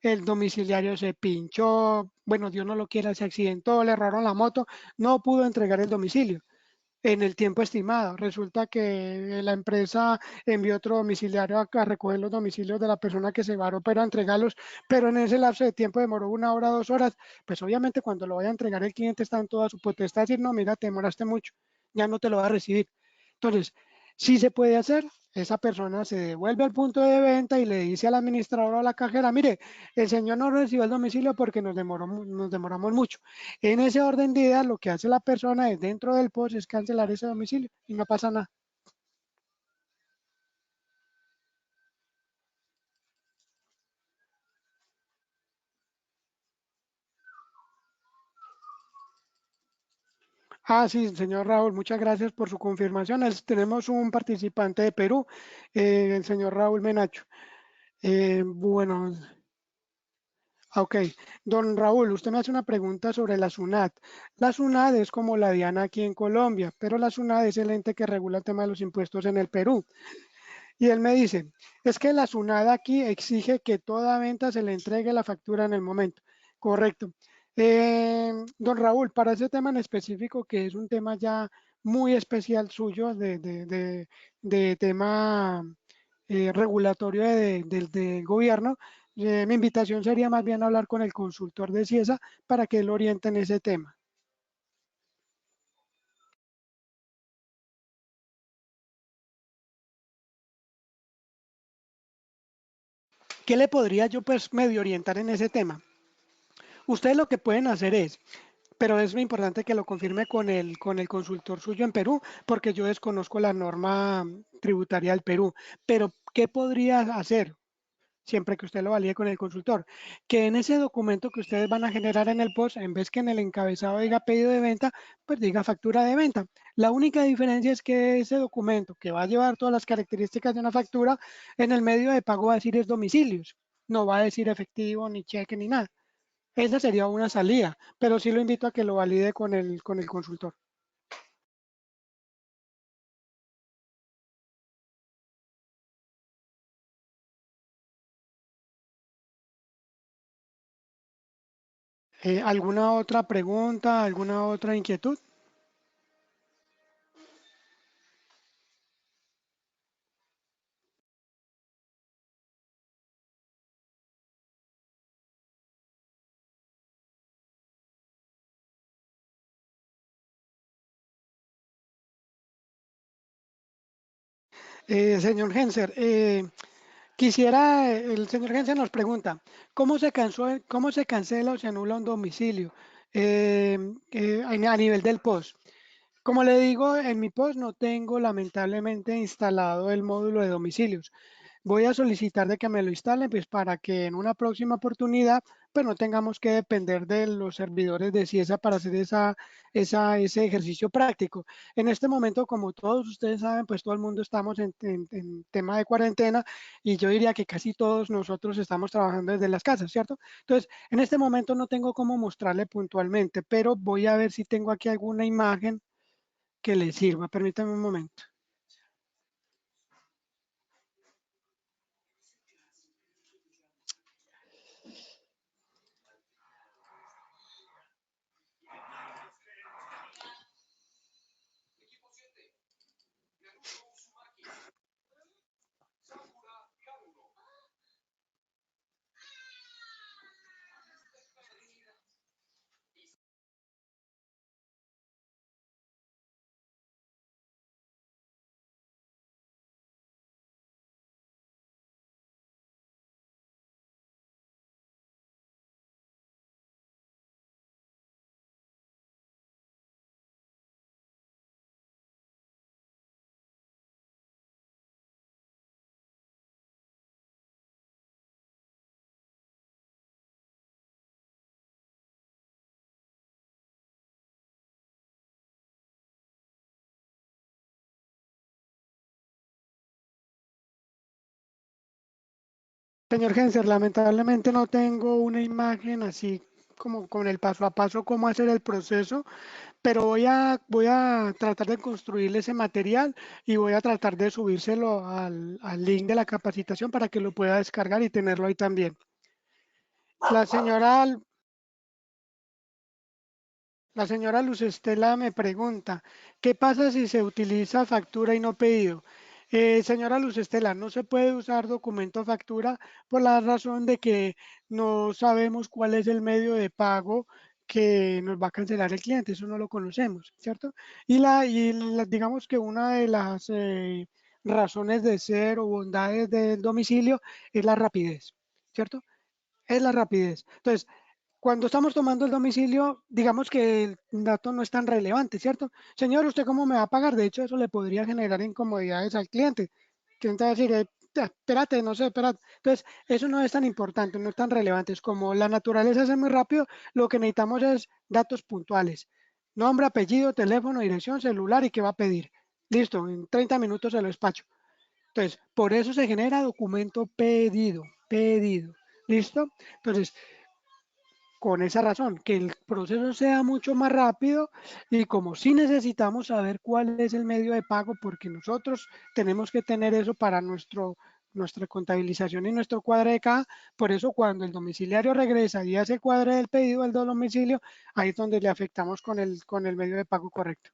el domiciliario se pinchó, bueno, Dios no lo quiera, se accidentó, le erraron la moto, no pudo entregar el domicilio en el tiempo estimado. Resulta que la empresa envió otro domiciliario a recoger los domicilios de la persona que se varó, pero a entregarlos, pero en ese lapso de tiempo demoró 1 hora, 2 horas. Pues obviamente cuando lo vaya a entregar el cliente está en toda su potestad de decir, no, mira, te demoraste mucho, ya no te lo va a recibir. Entonces, sí se puede hacer. Esa persona se devuelve al punto de venta y le dice al administrador o a la cajera, mire, el señor no recibió el domicilio porque nos demoramos mucho. En ese orden de ideas, lo que hace la persona es dentro del post es cancelar ese domicilio y no pasa nada. Ah, sí, señor Raúl, muchas gracias por su confirmación. Tenemos un participante de Perú, el señor Raúl Menacho. Bueno, ok. Don Raúl, usted me hace una pregunta sobre la SUNAT. La SUNAT es como la DIANA aquí en Colombia, pero la SUNAT es el ente que regula el tema de los impuestos en el Perú. Y él me dice, es que la SUNAT aquí exige que toda venta se le entregue la factura en el momento. Correcto. Don Raúl, para ese tema en específico, que es un tema ya muy especial suyo de tema regulatorio del gobierno, mi invitación sería más bien hablar con el consultor de CIESA para que él oriente en ese tema. ¿Qué le podría yo pues medio orientar en ese tema? Ustedes lo que pueden hacer es, pero es muy importante que lo confirme con el consultor suyo en Perú, porque yo desconozco la norma tributaria del Perú. Pero, ¿qué podría hacer? Siempre que usted lo valide con el consultor, que en ese documento que ustedes van a generar en el post, en vez que en el encabezado diga pedido de venta, pues diga factura de venta. La única diferencia es que ese documento, que va a llevar todas las características de una factura, en el medio de pago va a decir es domicilios, no va a decir efectivo, ni cheque, ni nada. Esa sería una salida, pero sí lo invito a que lo valide con el consultor. ¿Alguna otra pregunta, alguna otra inquietud? Señor Genser, el señor Genser nos pregunta, cómo se cancela o se anula un domicilio a nivel del POS? Como le digo, en mi post no tengo lamentablemente instalado el módulo de domicilios. Voy a solicitar de que me lo instalen, pues para que en una próxima oportunidad, pues no tengamos que depender de los servidores de CIESA para hacer ese ejercicio práctico. En este momento, como todos ustedes saben, pues todo el mundo estamos en tema de cuarentena y yo diría que casi todos nosotros estamos trabajando desde las casas, ¿cierto? Entonces, en este momento no tengo cómo mostrarle puntualmente, pero voy a ver si tengo aquí alguna imagen que le sirva. Permítame un momento. Señor Genser, lamentablemente no tengo una imagen así como con el paso a paso cómo hacer el proceso, pero voy a tratar de construirle ese material y voy a tratar de subírselo al link de la capacitación para que lo pueda descargar y tenerlo ahí también. La señora La señora Luz Estela me pregunta, ¿qué pasa si se utiliza factura y no pedido? Señora Luz Estela, no se puede usar documento factura por la razón de que no sabemos cuál es el medio de pago que nos va a cancelar el cliente, eso no lo conocemos, ¿cierto? Digamos que una de las razones de ser o bondades del domicilio es la rapidez, ¿cierto? Es la rapidez. Entonces, cuando estamos tomando el domicilio, digamos que el dato no es tan relevante, ¿cierto? Señor, ¿usted cómo me va a pagar? De hecho, eso le podría generar incomodidades al cliente. Cliente va a decir, espérate, no sé, espérate. Entonces, eso no es tan importante, no es tan relevante. Es como la naturaleza es muy rápido, lo que necesitamos es datos puntuales. Nombre, apellido, teléfono, dirección, celular y qué va a pedir. Listo, en 30 minutos se lo despacho. Entonces, por eso se genera documento pedido, pedido. ¿Listo? Entonces, con esa razón, que el proceso sea mucho más rápido y como sí necesitamos saber cuál es el medio de pago, porque nosotros tenemos que tener eso para nuestra contabilización y nuestro cuadre de caja, por eso cuando el domiciliario regresa y hace el cuadre del pedido del domicilio, ahí es donde le afectamos con el medio de pago correcto.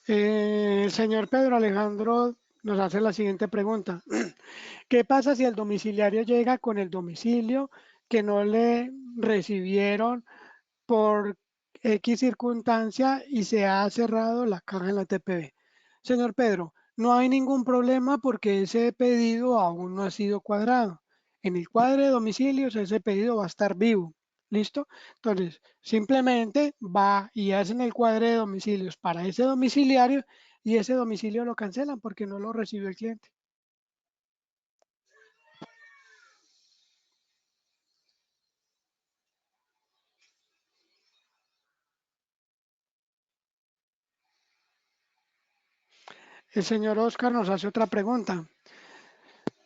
El señor Pedro Alejandro nos hace la siguiente pregunta. ¿Qué pasa si el domiciliario llega con el domicilio que no le recibieron por X circunstancia y se ha cerrado la caja en la TPV? Señor Pedro, no hay ningún problema porque ese pedido aún no ha sido cuadrado. En el cuadro de domicilios ese pedido va a estar vivo. ¿Listo? Entonces, simplemente va y hacen el cuadro de domicilios para ese domiciliario y ese domicilio lo cancelan porque no lo recibió el cliente. El señor Oscar nos hace otra pregunta.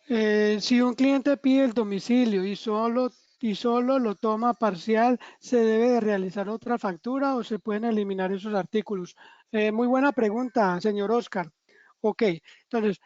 Si un cliente pide el domicilio y solo lo toma parcial, ¿se debe de realizar otra factura o se pueden eliminar esos artículos? Muy buena pregunta, señor Oscar. Ok, entonces,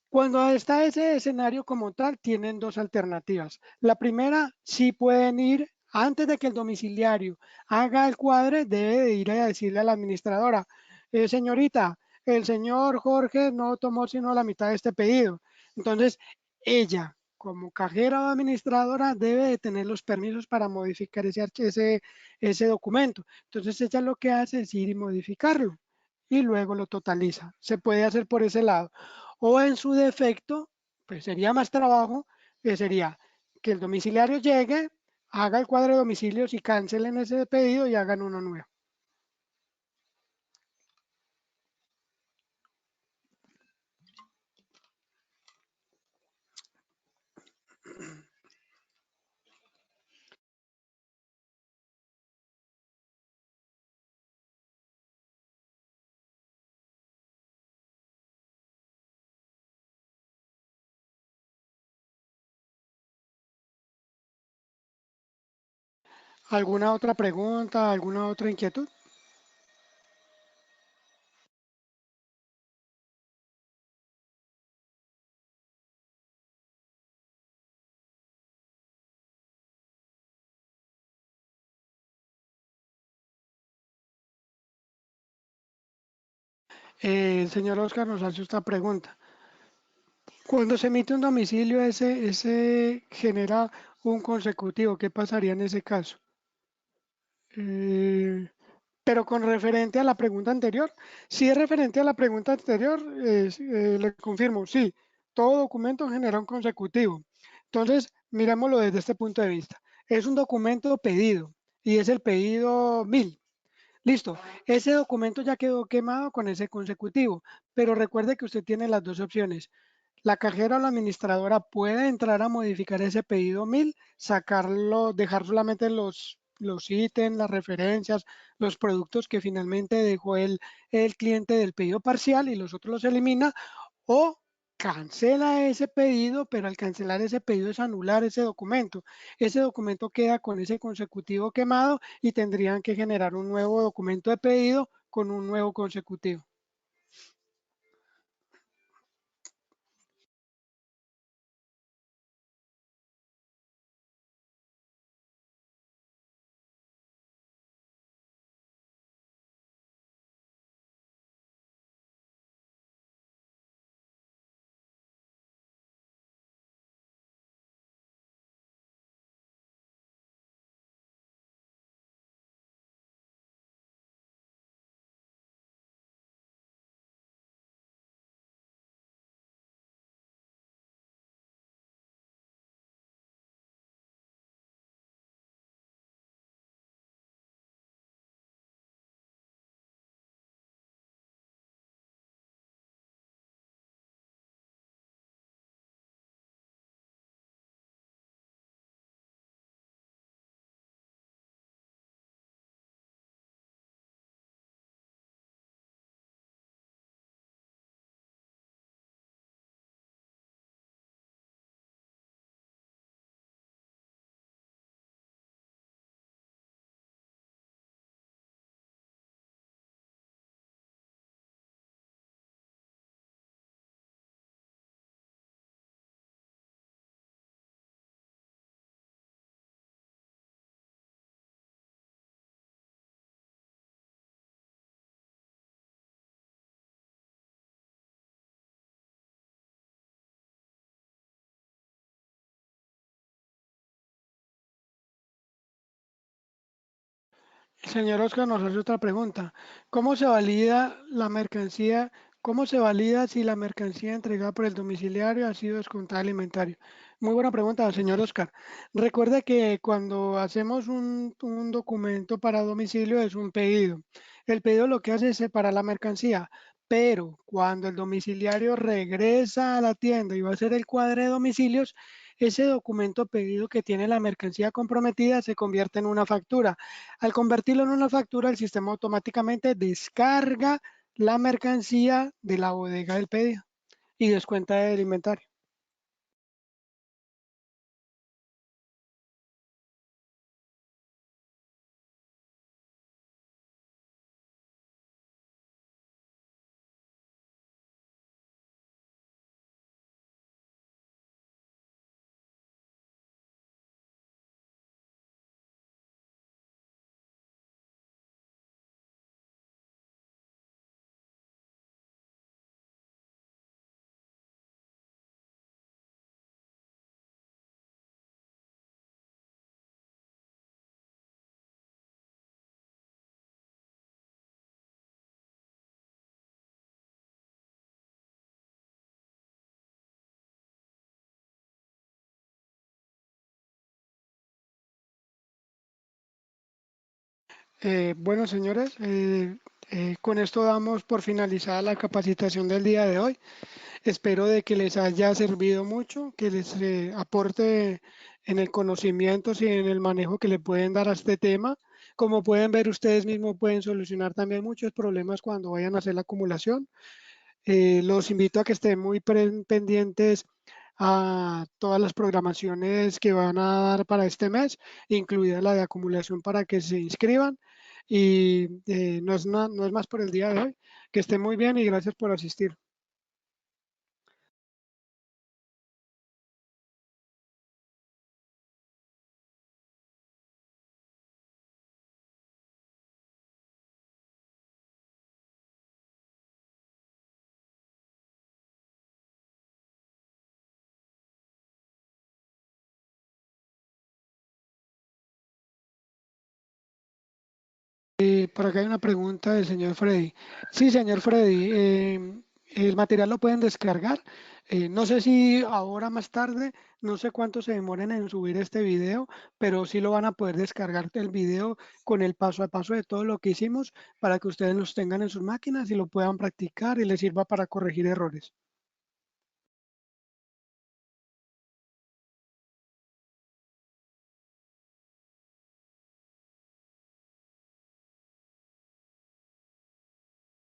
cuando está ese escenario como tal, tienen dos alternativas. La primera, sí pueden ir, antes de que el domiciliario haga el cuadre, debe de ir a decirle a la administradora, señorita, el señor Jorge no tomó sino la mitad de este pedido. Entonces, ella, como cajera o administradora, debe de tener los permisos para modificar ese documento. Entonces, ella lo que hace es ir y modificarlo y luego lo totaliza. Se puede hacer por ese lado. O en su defecto, pues sería más trabajo, que sería que el domiciliario llegue, haga el cuadro de domicilios y cancelen ese pedido y hagan uno nuevo. ¿Alguna otra pregunta, alguna otra inquietud? El señor Oscar nos hace esta pregunta. Cuando se emite un domicilio, ese genera un consecutivo. ¿Qué pasaría en ese caso? Eh, pero con referente a la pregunta anterior, si es referente a la pregunta anterior, le confirmo, sí, todo documento genera un consecutivo. Entonces, miremoslo desde este punto de vista. Es un documento pedido y es el pedido 1000. Listo, ese documento ya quedó quemado con ese consecutivo, pero recuerde que usted tiene las dos opciones. La cajera o la administradora puede entrar a modificar ese pedido 1000, sacarlo, dejar solamente los ítems, las referencias, los productos que finalmente dejó el cliente del pedido parcial y los otros los elimina, o cancela ese pedido, pero al cancelar ese pedido es anular ese documento. Ese documento queda con ese consecutivo quemado y tendrían que generar un nuevo documento de pedido con un nuevo consecutivo. El señor Oscar nos hace otra pregunta. ¿Cómo se valida la mercancía? ¿Cómo se valida si la mercancía entregada por el domiciliario ha sido descontada del inventario? Muy buena pregunta, señor Oscar. Recuerde que cuando hacemos un documento para domicilio es un pedido. El pedido lo que hace es separar la mercancía, pero cuando el domiciliario regresa a la tienda y va a hacer el cuadre de domicilios, ese documento pedido que tiene la mercancía comprometida se convierte en una factura. Al convertirlo en una factura, el sistema automáticamente descarga la mercancía de la bodega del pedido y descuenta del inventario. Bueno, señores, con esto damos por finalizada la capacitación del día de hoy. Espero de que les haya servido mucho, que les aporte en el conocimiento y en el manejo que le pueden dar a este tema. Como pueden ver, ustedes mismos pueden solucionar también muchos problemas cuando vayan a hacer la acumulación. Los invito a que estén muy pendientes a todas las programaciones que van a dar para este mes, incluida la de acumulación para que se inscriban. Y no es más por el día de hoy. Que estén muy bien y gracias por asistir. Por acá hay una pregunta del señor Freddy. Sí, señor Freddy, el material lo pueden descargar. No sé si ahora más tarde, no sé cuánto se demoren en subir este video, pero sí lo van a poder descargar el video con el paso a paso de todo lo que hicimos para que ustedes los tengan en sus máquinas y lo puedan practicar y les sirva para corregir errores.